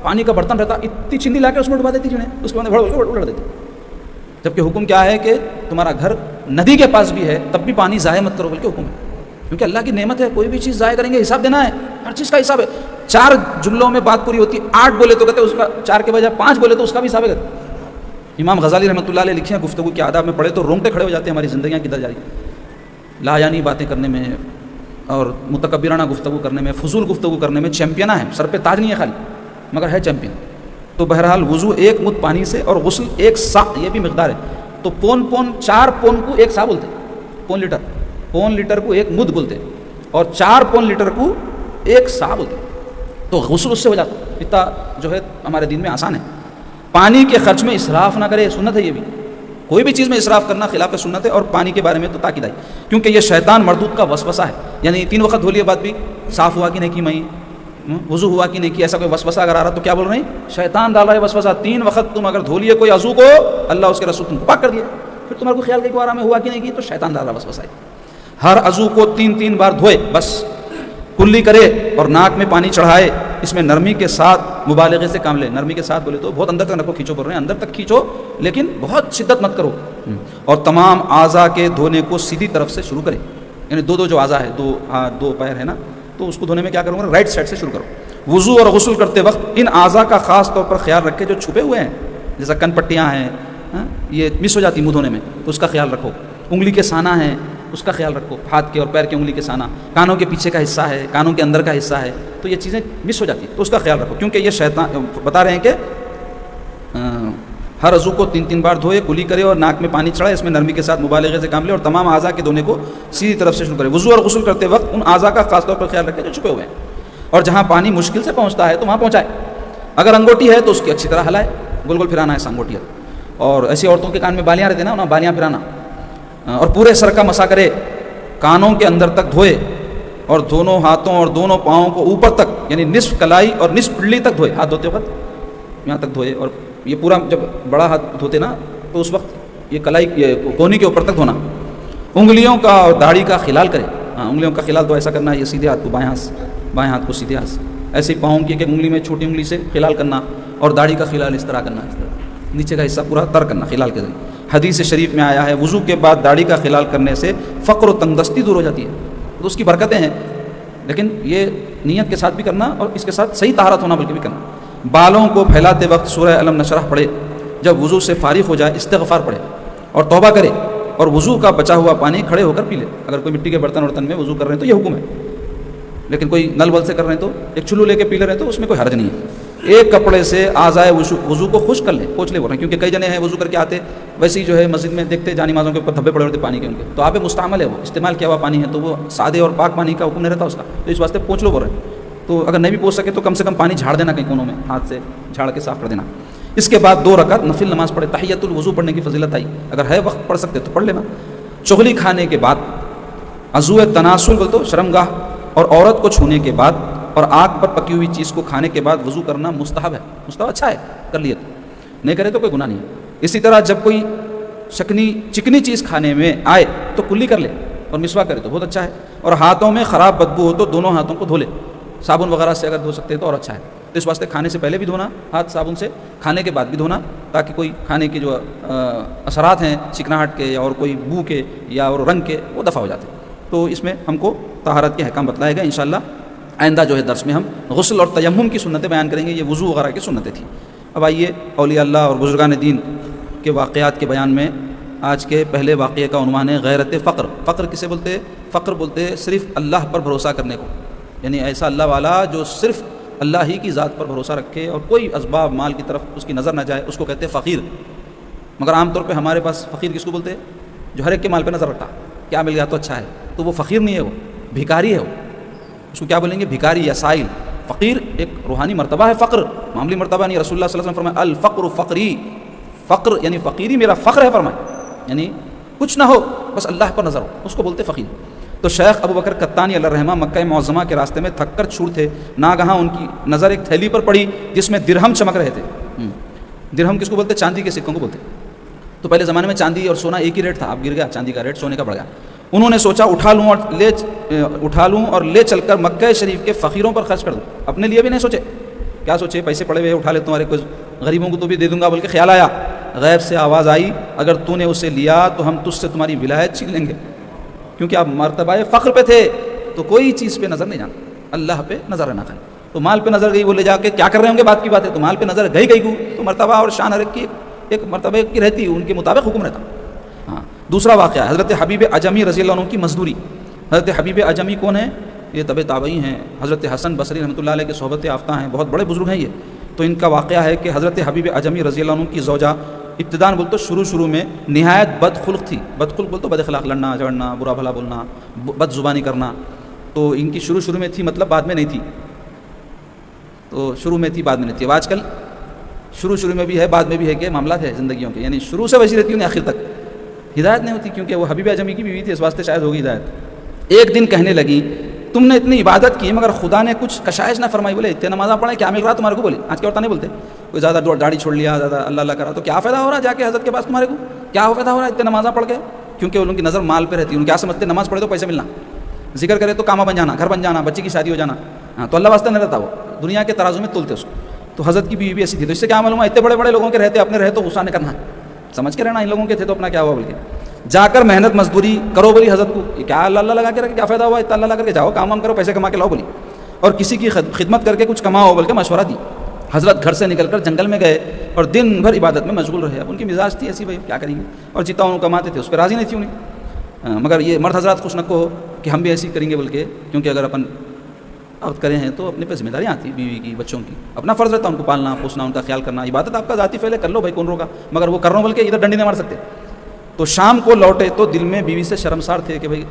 پانی کا برتن رہتا، اتنی چندی لا کے اس میں ڈبا دیتی جنہیں، اس کے بعد اڑ دیتی. جبکہ حکم کیا ہے کہ تمہارا گھر ندی کے پاس بھی ہے تب بھی پانی ضائع مت کرو، بلکہ حکم ہے. کیونکہ اللہ کی نعمت ہے، کوئی بھی چیز ضائع کریں گے حساب دینا ہے. ہر چیز کا حساب ہے. 4 جملوں میں بات پوری ہوتی ہے، 8 بولے تو کہتے اس کا 4 کے بجائے 5 بولے تو اس کا بھی حساب ہے. امام غزالی رحمۃ اللہ علیہ لکھے ہیں گفتگو کے آداب میں پڑھے تو رونگٹے کھڑے ہو جاتے ہیں. ہماری زندگیاں کدھر جا رہی، لا یعنی باتیں کرنے میں اور متکبرانہ گفتگو کرنے میں، فضول گفتگو کرنے میں چیمپئنہ ہے. سر پہ تاج نہیں ہے خالی، مگر ہے چیمپئن. تو بہرحال وضو ایک مد پانی سے، اور غسل 1 سا، یہ بھی مقدار ہے. تو پون 4 پون کو 1 سا بولتے ہیں. پون لیٹر کو 1 مد بولتے ہیں، اور 4 پون لیٹر کو 1 سا بولتے ہیں. تو غسل اس سے ہو جاتا. اتنا جو ہے ہمارے دین میں آسان ہے. پانی کے خرچ میں اسراف نہ کرے، سنت ہے یہ بھی. کوئی بھی چیز میں اسراف کرنا خلاف سنت ہے. اور پانی کے بارے میں تو تاکید آئی، کیونکہ یہ شیطان مردود کا وسوسہ ہے. یعنی 3 وقت دھو لیے بعد بھی صاف ہوا کہ نہیں کی، میں وضو ہوا کہ نہیں کی، ایسا کوئی وسوسہ اگر آ رہا تو کیا بول رہے ہیں؟ شیطان ڈال رہا ہے وسوسہ. 3 وقت تم اگر دھو لیے کوئی عضو کو، اللہ اس کے رسول تم کو پاک کر دیا، پھر تمہارے کو خیال کہ آرام میں ہوا کہ نہیں کی، تو شیطان ڈال رہا وسوسہ ہے. ہر عضو کو 3 بار دھوئے، بس کلی کرے اور ناک میں پانی چڑھائے. اس میں نرمی کے ساتھ مبالغے سے کام لے. نرمی کے ساتھ بولے تو بہت اندر تک نہ کو کھینچو، بول رہے ہیں اندر تک کھینچو، لیکن بہت شدت مت کرو. اور تمام اعضاء کے دھونے کو سیدھی طرف سے شروع کرے. یعنی 2 جو اعضاء ہے، 2 ہاتھ 2 پیر ہے نا، تو اس کو دھونے میں کیا کروں گا؟ رائٹ سائڈ سے شروع کرو. وضو اور غسل کرتے وقت ان اعضاء کا خاص طور پر خیال رکھے جو چھپے ہوئے ہیں، جیسا کن پٹیاں ہیں، یہ مس ہو جاتی منہ دھونے میں، تو اس کا خیال رکھو. انگلی کے سانہ ہیں، اس کا خیال رکھو. ہاتھ کے اور پیر کے انگلی کے سانہ، کانوں کے پیچھے کا حصہ ہے، کانوں کے اندر کا حصہ ہے، تو یہ چیزیں مس ہو جاتی ہیں، تو اس کا خیال رکھو. کیونکہ یہ شیطان بتا رہے ہیں کہ ہر عضو کو 3 بار دھوئے، کلی کرے اور ناک میں پانی چڑھائے. اس میں نرمی کے ساتھ مبالغے سے کام لے اور تمام اعضاء کے دھونے کو سیدھی طرف سے شروع کرے. وضو اور غسل کرتے وقت ان اعضاء کا خاص طور پر خیال رکھے جو چھپے ہوئے ہیں، اور جہاں پانی مشکل سے پہنچتا ہے تو وہاں پہنچائے. اگر انگوٹی ہے تو اس کی اچھی طرح ہلائے، گول گول پھرانا ہے انگوٹی. اور ایسی عورتوں کے کان میں بالیاں رہتے ہیں نا، انہیں بالیاں پھرانا. اور پورے سر کا مسا کرے، کانوں کے اندر تک دھوئے، اور دونوں ہاتھوں اور دونوں پاؤں کو اوپر تک، یعنی نصف کلائی اور نصف پنڈلی تک دھوئے. ہاتھ دھوتے وقت یہاں تک دھوئے، اور یہ پورا جب بڑا ہاتھ دھوتے نا تو اس وقت یہ کلائی، یہ کونی کے اوپر تک دھونا. انگلیوں کا اور داڑھی کا خلال کرے. انگلیوں کا خلال تو ایسا کرنا ہے، یہ سیدھے ہاتھ کو بائیں ہاتھ کو سیدھے ہاتھ، ایسے پاؤں کی ایک انگلی میں چھوٹی انگلی سے خلال کرنا، اور داڑھی کا خلال اس طرح کرنا، اس طرح نیچے کا حصہ پورا تر کرنا خلال کے ذریعے. حدیث شریف میں آیا ہے وضو کے بعد داڑھی کا خلال کرنے سے فقر و تنگدستی دور ہو جاتی ہے. تو اس کی برکتیں ہیں، لیکن یہ نیت کے ساتھ بھی کرنا اور اس کے ساتھ صحیح طہارت ہونا بلکہ بھی کرنا. بالوں کو پھیلاتے وقت سورہ الم نشرح پڑھے. جب وضو سے فارغ ہو جائے استغفار پڑھے اور توبہ کرے، اور وضو کا بچا ہوا پانی کھڑے ہو کر پی لے. اگر کوئی مٹی کے برتن میں وضو کر رہے ہیں تو یہ حکم ہے، لیکن کوئی نل ول سے کر رہے ہیں تو ایک چلو لے کے پی لے رہے ہیں تو اس میں کوئی حرج نہیں ہے. ایک کپڑے سے اعضائے وضو کو خشک کر لے، پوچھ لے بول رہے ہیں، کیونکہ کئی جنے ہیں وضو کر کے آتے ویسے ہی جو ہے مسجد میں دیکھتے جانی نمازوں کے اوپر دھبے پڑے ہوتے پانی کے ان کے، تو آپ مستعمل ہے، وہ استعمال کیا ہوا پانی ہے، تو وہ سادے اور پاک پانی کا حکم نہیں رہتا اس کا، تو اس واسطے پوچھ لو بول رہے ہیں. تو اگر نہیں بھی پوچھ سکے تو کم سے کم پانی جھاڑ دینا کہیں کونوں میں، ہاتھ سے جھاڑ کے صاف کر دینا. اس کے بعد 2 رکعت نفل نماز پڑھے. تحیۃ الوضو پڑھنے کی فضیلت آئی، اگر ہے وقت پڑھ سکتے تو پڑھ لینا. چغلی کھانے کے بعد عضو تناسل بول تو شرمگاہ اور عورت کو چھونے کے بعد اور آگ پر پکی ہوئی چیز کو کھانے کے بعد وضو کرنا مستحب ہے. مستحب اچھا ہے، کر لیے تو، نہیں کرے تو کوئی گناہ نہیں ہے. اسی طرح جب کوئی چکنی چیز کھانے میں آئے تو کلی کر لے اور مسواک کرے تو بہت اچھا ہے. اور ہاتھوں میں خراب بدبو ہو تو دونوں ہاتھوں کو دھو لے، صابن وغیرہ سے اگر دھو سکتے ہیں تو اور اچھا ہے. تو اس واسطے کھانے سے پہلے بھی دھونا ہاتھ صابن سے، کھانے کے بعد بھی دھونا، تاکہ کوئی کھانے کے جو اثرات ہیں چکناہٹ کے یا اور کوئی بو کے یا اور رنگ کے وہ دفع ہو جاتے ہیں. تو اس میں ہم کو طہارت کے احکام بتلائے گا. انشاءاللہ آئندہ جو ہے درس میں ہم غسل اور تیمم کی سنتیں بیان کریں گے. یہ وضو وغیرہ کی سنتیں تھیں. اب آئیے اولیاء اللہ اور بزرگان دین کے واقعات کے بیان میں آج کے پہلے واقعے کا عنوان ہے غیرت فقر. فقر کسے بولتے؟ فقر بولتے صرف اللہ پر بھروسہ کرنے کو، یعنی ایسا اللہ والا جو صرف اللہ ہی کی ذات پر بھروسہ رکھے اور کوئی اسباب مال کی طرف اس کی نظر نہ جائے، اس کو کہتے ہیں فقیر. مگر عام طور پہ ہمارے پاس فقیر کس کو بولتے ہیں؟ جو ہر ایک کے مال پہ نظر رکھتا، کیا مل گیا تو اچھا ہے، تو وہ فقیر نہیں ہے، وہ بھکاری ہے. وہ اس کو کیا بولیں گے؟ بھکاری یا سائل. فقیر ایک روحانی مرتبہ ہے، فقر معمولی مرتبہ نہیں. رسول اللہ صلی اللہ علیہ وسلم فرمائے الفقر فقری، فقر یعنی فقیری میرا فخر ہے فرمائے، یعنی کچھ نہ ہو بس اللہ پر نظر ہو، اس کو بولتے فقیر. تو شیخ ابو بکر قطانی علیہ الرحمہ مکہ معظمہ کے راستے میں تھک کر چھوٹ تھے. ناگہاں ان کی نظر ایک تھیلی پر پڑی جس میں درہم چمک رہے تھے. درہم کس کو بولتے؟ چاندی کے سکوں کو بولتے. تو پہلے زمانے میں چاندی اور سونا ایک ہی ریٹ تھا، اب گر گیا، چاندی کا ریٹ سونے کا بڑھ گیا. انہوں نے سوچا اٹھا لوں اور لے چل کر مکہ شریف کے فقیروں پر خرچ کر دوں. اپنے لیے بھی نہیں سوچے، کیا سوچے پیسے پڑے ہوئے اٹھا لے تمہارے کچھ غریبوں کو تو بھی دے دوں گا بول کے خیال آیا. غیب سے آواز آئی اگر تو نے اسے لیا تو ہم تجھ سے تمہاری ولایت چھین لیں گے. کیونکہ آپ مرتبہ فقر پہ تھے تو کوئی چیز پہ نظر نہیں جانا، اللہ پہ نظر رہنا کھائے. تو مال پہ نظر گئی، وہ لے جا کے کیا کر رہے ہوں گے بات کی بات ہے، تو مال پہ نظر گئی کو تو مرتبہ اور شان ہر کی ایک مرتبہ کی رہتی، ان کے مطابق حکم رہتا. ہاں دوسرا واقعہ حضرت حبیب اعجمی رضی اللہ عنہ کی مزدوری. حضرت حبیب اعجمی کون ہیں؟ یہ تبع تابعی ہیں، حضرت حسن بصری رحمۃ اللہ علیہ کے صحبت یافتہ ہیں، بہت بڑے بزرگ ہیں یہ. تو ان کا واقعہ ہے کہ حضرت حبیب اعجمی رضی اللہ عنہ کی زوجہ ابتداء بولتے شروع میں نہایت بد خلق تھی. بد خلق بولتے بد اخلاق، لڑنا جھگڑنا، برا بھلا بولنا، بد زبانی کرنا. تو ان کی شروع میں تھی، مطلب بعد میں نہیں تھی. تو شروع میں تھی بعد میں نہیں تھی. اب آج کل شروع میں بھی ہے بعد میں بھی ہے کہ معاملات ہے زندگیوں کے، یعنی شروع سے ویسی رہتی انہیں آخر تک ہدایت نہیں ہوتی، کیونکہ وہ حبیب اعجمی کی بیوی تھی، اس واسطے شاید ہوگی ہدایت. ایک دن کہنے لگی تم نے اتنی عبادت کی مگر خدا نے کچھ کشائش نہ فرمائی. بولے اتنے نمازاں پڑھیں کیا مل رہا تمہارے کو؟ بولی آج کے عورتیں نہیں بولتے، کوئی زیادہ داڑھی چھوڑ لیا، زیادہ اللہ اللہ کرا تو کیا فائدہ ہو رہا جا کے حضرت کے پاس تمہارے کو؟ کیا فائدہ ہو رہا ہے اتنے نمازاں پڑھ کے؟ کیونکہ ان کی نظر مال پہ رہتی ہے. ان کیا سمجھتے نماز پڑھے تو پیسے ملنا، ذکر کرے تو کامہ بن جانا، گھر بن جانا، بچی کی شادی ہو جانا. ہاں تو اللہ واسطے نہیں رہتا، وہ دنیا کے ترازو میں تلتے اس کو. تو حضرت کی بیوی بھی ایسی تھی. تو اس سے کیا معلوم ہے اتنے بڑے بڑے لوگوں کے رہتے اپنے رہے تو غصہ نہیں کرنا، سمجھ کے رہنا. ان لوگوں کے تھے تو اپنا کیا ہوا بول کے جا کر محنت مزدوری کرو. بولی حضرت کو کیا اللہ لگا کے رکھے، کیا فائدہ ہوا اتنا اللہ کر کے جاؤ کام وام کرو، پیسے کما کے لاؤ بولی، اور کسی کی خدمت کر کے کچھ کماؤ بول کے مشورہ دی. حضرت گھر سے نکل کر جنگل میں گئے اور دن بھر عبادت میں مشغول رہے. اب ان کی مزاج تھی ایسی، بھائی کیا کریں گے، اور جتنا انہوں کماتے تھے اس پہ راضی نہیں تھی انہیں. مگر یہ مرد حضرات خوش نکو ہو کہ ہم بھی ایسی کریں گے بول کے، کیونکہ اگر اپن عقد کرے ہیں تو اپنے پہ ذمہ داریاں آتی، بیوی کی، بچوں کی، اپنا فرض رہتا ان کو پالنا پوسنا، ان کا خیال کرنا. عبادت آپ کا ذاتی فعل ہے، کر لو بھائی، کون روکا، مگر وہ کر رہا ہوں بول کے ادھر ڈنڈی نہیں مار سکتے. تو شام کو لوٹے تو دل میں بیوی سے شرمسار تھے کہ بھائی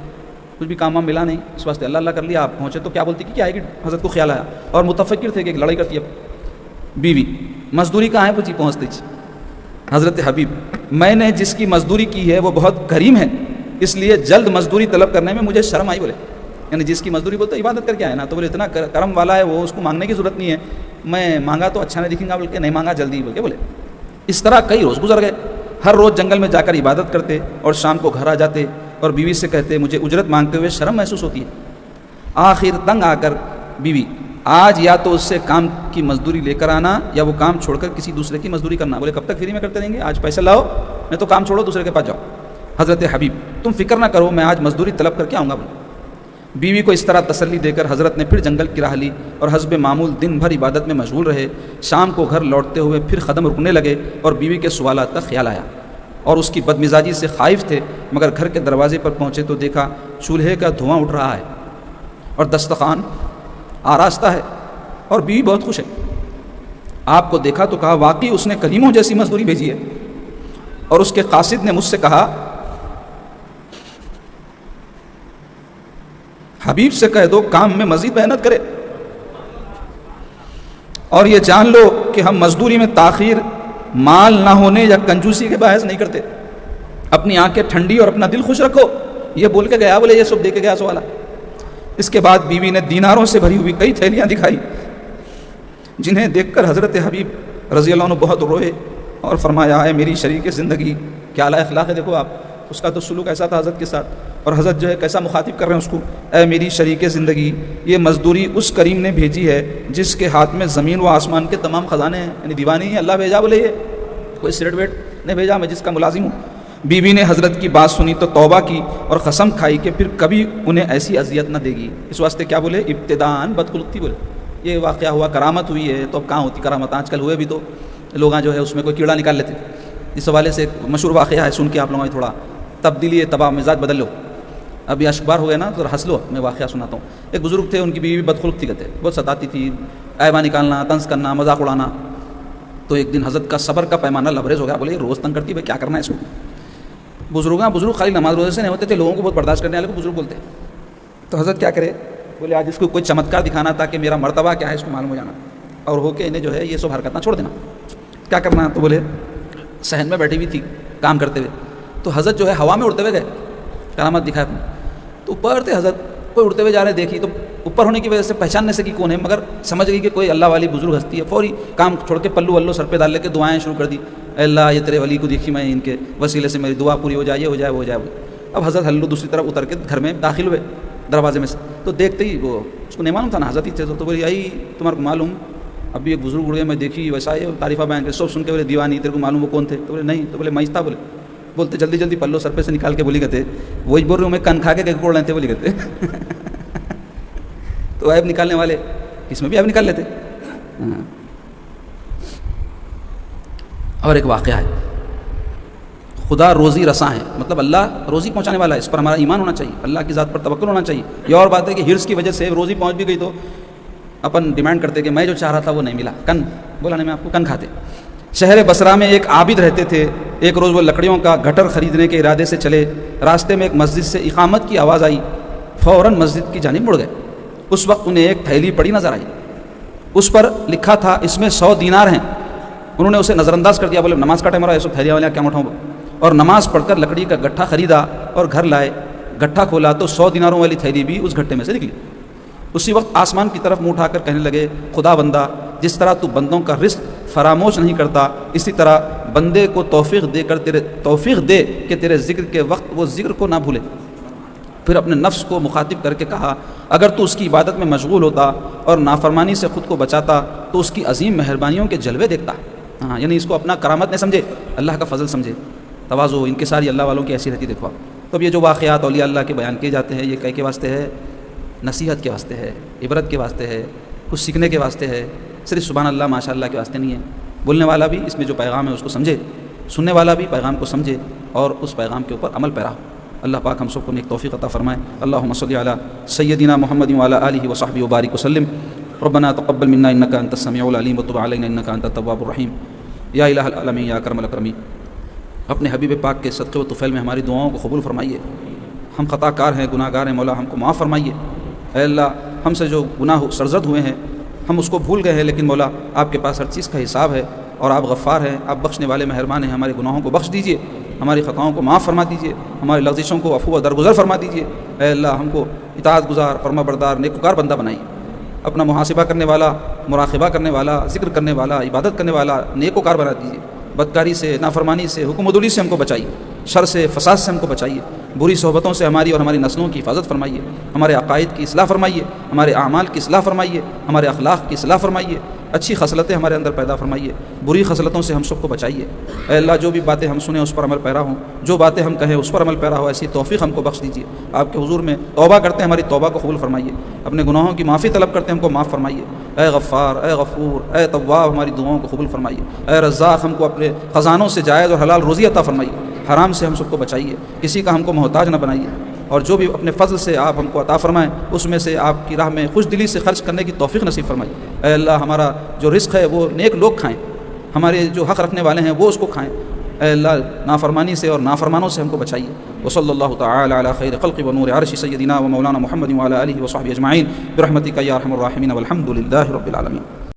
کچھ بھی کام ملا نہیں، اس واسطے اللہ اللہ کر لیا. آپ پہنچے تو کیا بولتی کہ کیا آئے گی، حضرت کو خیال آیا اور متفکر تھے کہ ایک لڑائی کرتی ہے بیوی. مزدوری کہاں ہے پوچھی پہنچتے حضرت حبیب میں نے جس کی مزدوری کی ہے وہ بہت کریم ہے، اس لیے جلد مزدوری طلب کرنے میں مجھے شرم آئی. بولے یعنی جس کی مزدوری بولتے عبادت کر کے آئے نا، تو بولے اتنا کرم والا ہے وہ، اس کو مانگنے کی ضرورت نہیں ہے، میں مانگا تو اچھا نہیں دکھیں گا بول کے نہیں مانگا جلدی بول کے. بولے اس طرح کئی روز گزر گئے. ہر روز جنگل میں جا کر عبادت کرتے اور شام کو گھر آ جاتے اور بیوی سے کہتے مجھے اجرت مانگتے ہوئے شرم محسوس ہوتی ہے. آخر تنگ آ کر بیوی آج یا تو اس سے کام کی مزدوری لے کر آنا یا وہ کام چھوڑ کر کسی دوسرے کی مزدوری کرنا. بولے کب تک فری میں کرتے رہیں گے، آج پیسہ لاؤ نہیں تو کام چھوڑو دوسرے کے پاس جاؤ. حضرت حبیب تم فکر نہ کرو، میں آج مزدوری طلب کر کے آؤں گا. بیوی کو اس طرح تسلی دے کر حضرت نے پھر جنگل کی راہ لی اور حسب معمول دن بھر عبادت میں مشغول رہے. شام کو گھر لوٹتے ہوئے پھر قدم رکنے لگے اور بیوی کے سوالات کا خیال آیا اور اس کی بدمزاجی سے خائف تھے. مگر گھر کے دروازے پر پہنچے تو دیکھا چولہے کا دھواں اٹھ رہا ہے اور دسترخوان آراستہ ہے اور بیوی بہت خوش ہے. آپ کو دیکھا تو کہا واقعی اس نے کلیموں جیسی مزدوری بھیجی ہے. اور اس کے قاصد نے مجھ سے کہا حبیب سے کہہ دو کام میں مزید محنت کرے اور یہ جان لو کہ ہم مزدوری میں تاخیر مال نہ ہونے یا کنجوسی کے باعث نہیں کرتے. اپنی آنکھیں ٹھنڈی اور اپنا دل خوش رکھو. یہ بول کے گیا, بولے یہ سب دے کے گیا سو والا. اس کے بعد بیوی نے دیناروں سے بھری ہوئی کئی تھیلیاں دکھائی, جنہیں دیکھ کر حضرت حبیب رضی اللہ عنہ بہت روئے اور فرمایا اے میری شریک زندگی. کیا اعلیٰ اخلاق ہے, دیکھو آپ, اس کا تو سلوک ایسا تھا حضرت کے ساتھ, اور حضرت جو ہے کیسا مخاطب کر رہے ہیں اس کو, اے میری شریک زندگی, یہ مزدوری اس کریم نے بھیجی ہے جس کے ہاتھ میں زمین و آسمان کے تمام خزانے ہیں. یعنی دیوانی ہے, اللہ بھیجا, بولے یہ کوئی سیٹ ویٹ نہیں بھیجا, میں جس کا ملازم ہوں. بیوی نے حضرت کی بات سنی تو توبہ کی اور قسم کھائی کہ پھر کبھی انہیں ایسی اذیت نہ دے گی. اس واسطے کیا بولے, ابتداءً بدخلق تھی. بولے یہ واقعہ ہوا, کرامت ہوئی ہے, تو اب کہاں ہوتی کرامت, آج کل ہوئے بھی تو لوگاں جو ہے اس میں کوئی کیڑا نکال لیتے. اس حوالے سے ایک مشہور واقعہ ہے, سن کے آپ لوگوں نے تھوڑا تبدیلی تباہ مزاج بدل لو. ابھی اشبار ہو گئے نا تو ہنس لو. میں واقعہ سناتا ہوں. ایک بزرگ تھے, ان کی بیوی بدخلق تھی, کہتے بہت ستاتی تھی, ایبا نکالنا, طنز کرنا, مذاق اڑانا. تو ایک دن حضرت کا صبر کا پیمانہ لبریز ہو گیا. بولے روز تنگ کرتی, بھائی کیا کرنا ہے اس کو. بزرگ خالی نماز روزے سے نہیں ہوتے تھے, لوگوں کو بہت برداشت کرنے والے کو بزرگ بولتے. تو حضرت کیا کرے, بولے آج اس کو کوئی چمتکار دکھانا تھا کہ میرا مرتبہ کیا ہے, اس کو معلوم ہو جانا, اور ہو کے انہیں جو ہے یہ سب حرکتیں چھوڑ دینا. کیا کرنا, تو بولے صحن میں بیٹھی ہوئی تھی کام کرتے ہوئے, تو حضرت جو ہے ہوا میں اڑتے ہوئے گئے, کرامت دکھایا اپنے. تو اوپر تھے حضرت, کوئی اڑتے ہوئے جا رہے, دیکھی تو اوپر ہونے کی وجہ سے پہچان نہیں سکی کون ہے, مگر سمجھ گئی کہ کوئی اللہ والی بزرگ ہستی ہے. فوری کام چھوڑ کے پلو ولو سر پہ ڈال لے کے دعائیں شروع کر دی, اے اللہ یہ تیرے ولی کو دیکھی میں, ان کے وسیلے سے میری دعا پوری ہو جائے, ہو جائے, ہو جائے. اب حضرت ہلو دوسری طرف اتر کے گھر میں داخل ہوئے دروازے میں سے, تو دیکھتے ہی وہ اس کو نہیں معلوم تھا نا, حضرت ہی تھے. تو بولی آئی تمہارے کو معلوم, ابھی ایک بزرگ اڑے میں دیکھی, ویسا ہے تعریفہ بیان کے سب سن کے بولے دیوانی, تیرے کو معلوم وہ کون تھے. تو بولے نہیں. تو بولے میں تھا. بولے بولتے جلدی جلدی پلو سر پہ سے نکال کے بولی کہتے, وہی بول رہے ہوں میں, کن کھا کے کوڑ لیتے, بولی کہتے. تو عیب نکالنے والے اس میں بھی عیب نکال لیتے. اور ایک واقعہ ہے, خدا روزی رساں ہے, مطلب اللہ روزی پہنچانے والا ہے, اس پر ہمارا ایمان ہونا چاہیے, اللہ کی ذات پر توکل ہونا چاہیے. یہ اور بات ہے کہ ہرس کی وجہ سے روزی پہنچ بھی گئی تو اپن ڈیمانڈ کرتے کہ میں جو چاہ رہا تھا وہ نہیں ملا, کن بولا نہیں, میں آپ کو کن کھاتے. شہر بصرہ میں ایک عابد رہتے تھے. ایک روز وہ لکڑیوں کا گٹر خریدنے کے ارادے سے چلے. راستے میں ایک مسجد سے اقامت کی آواز آئی, فوراً مسجد کی جانب مڑ گئے. اس وقت انہیں ایک تھیلی پڑی نظر آئی, اس پر لکھا تھا اس میں 100 دینار ہیں. انہوں نے اسے نظر انداز کر دیا, بولے نماز کا ٹائم رہا ہے, سب تھیلیاں والیاں کیا اٹھاؤں, اور نماز پڑھ کر لکڑی کا گٹھا خریدا اور گھر لائے. گٹھا کھولا تو 100 دیناروں والی تھیلی بھی اس گھٹے میں سے نکلی. اسی وقت آسمان کی طرف منہ اٹھا کر کہنے لگے, خدا بندہ, جس طرح تو بندوں کا رزق فراموش نہیں کرتا, اسی طرح بندے کو توفیق دے کہ تیرے ذکر کے وقت وہ ذکر کو نہ بھولے. پھر اپنے نفس کو مخاطب کر کے کہا, اگر تو اس کی عبادت میں مشغول ہوتا اور نافرمانی سے خود کو بچاتا تو اس کی عظیم مہربانیوں کے جلوے دیکھتا. ہاں, یعنی اس کو اپنا کرامت نہیں سمجھے, اللہ کا فضل سمجھے. تواضع انکساری اللہ والوں کی ایسی رہتی. دیکھو تو اب یہ جو واقعات اولیاء اللہ کے بیان کیے جاتے ہیں, یہ کہے کے واسطے ہے, نصیحت کے واسطے ہے, عبرت کے واسطے ہے, کچھ سیکھنے کے واسطے ہے. صرف سبحان اللہ ماشاء اللہ کے واسطے نہیں ہے. بولنے والا بھی اس میں جو پیغام ہے اس کو سمجھے, سننے والا بھی پیغام کو سمجھے اور اس پیغام کے اوپر عمل پیرا ہو. اللہ پاک ہم سب کو نیک توفیق عطا فرمائے. اللہم صلی علی سیدنا محمد وعلی آلہ وصحبہ وبارک وسلم. ربنا تقبل منا انک انت السمیع العلیم وتب علینا انک انت التواب الرحیم. یا الہ العالمین یا اکرم الاکرمین, اپنے حبیب پاک کے صدقے و طفیل میں ہماری دعاؤں کو قبول فرمائیے. ہم خطا کار ہیں, گناہ گار ہیں, مولا ہم کو معاف فرمائیے. اے اللہ, ہم سے جو گناہ سرزد ہوئے ہیں ہم اس کو بھول گئے ہیں, لیکن مولا آپ کے پاس ہر چیز کا حساب ہے اور آپ غفار ہیں, آپ بخشنے والے مہربان ہیں. ہمارے گناہوں کو بخش دیجیے, ہماری خطاؤں کو معاف فرما دیجیے, ہماری لغزشوں کو عفو و درگزر فرما دیجیے. اے اللہ, ہم کو اطاعت گزار, فرما بردار, نیکوکار بندہ بنائیے. اپنا محاسبہ کرنے والا, مراقبہ کرنے والا, ذکر کرنے والا, عبادت کرنے والا نیکوکار بنا دیجیے. بدکاری سے, نافرمانی سے, حکم و دلی سے ہم کو بچائیے. شر سے, فساد سے ہم کو بچائیے. بری صحبتوں سے ہماری اور ہماری نسلوں کی حفاظت فرمائیے. ہمارے عقائد کی اصلاح فرمائیے, ہمارے اعمال کی اصلاح فرمائیے, ہمارے اخلاق کی اصلاح فرمائیے. اچھی خصلتیں ہمارے اندر پیدا فرمائیے, بری خصلتوں سے ہم سب کو بچائیے. اے اللہ, جو بھی باتیں ہم سنیں اس پر عمل پیرا ہوں, جو باتیں ہم کہیں اس پر عمل پیرا ہو, ایسی توفیق ہم کو بخش دیجیے. آپ کے حضور میں توبہ کرتے ہیں, ہماری توبہ کو قبول فرمائیے. اپنے گناہوں کی معافی طلب کرتے ہیں, ہم کو معاف فرمائیے. اے غفار, اے غفور, اے تواب, ہماری دعاؤں کو قبول فرمائیے. اے رزاق, ہم کو اپنے خزانوں سے جائز اور حلال روزی عطا فرمائیے. حرام سے ہم سب کو بچائیے, کسی کا ہم کو محتاج نہ بنائیے. اور جو بھی اپنے فضل سے آپ ہم کو عطا فرمائیں اس میں سے آپ کی راہ میں خوش دلی سے خرچ کرنے کی توفیق نصیب فرمائیے. اے اللہ, ہمارا جو رزق ہے وہ نیک لوگ کھائیں, ہمارے جو حق رکھنے والے ہیں وہ اس کو کھائیں. اے اللہ, نافرمانی سے اور نافرمانوں سے ہم کو بچائیے. وصلی اللہ تعالی علی خیر خلق و نور عرش سیدنا و مولانا محمد وعلی آلہ وصحبہ اجمعین برحمتک یا ارحم الراحمین والحمد للہ رب العالمین.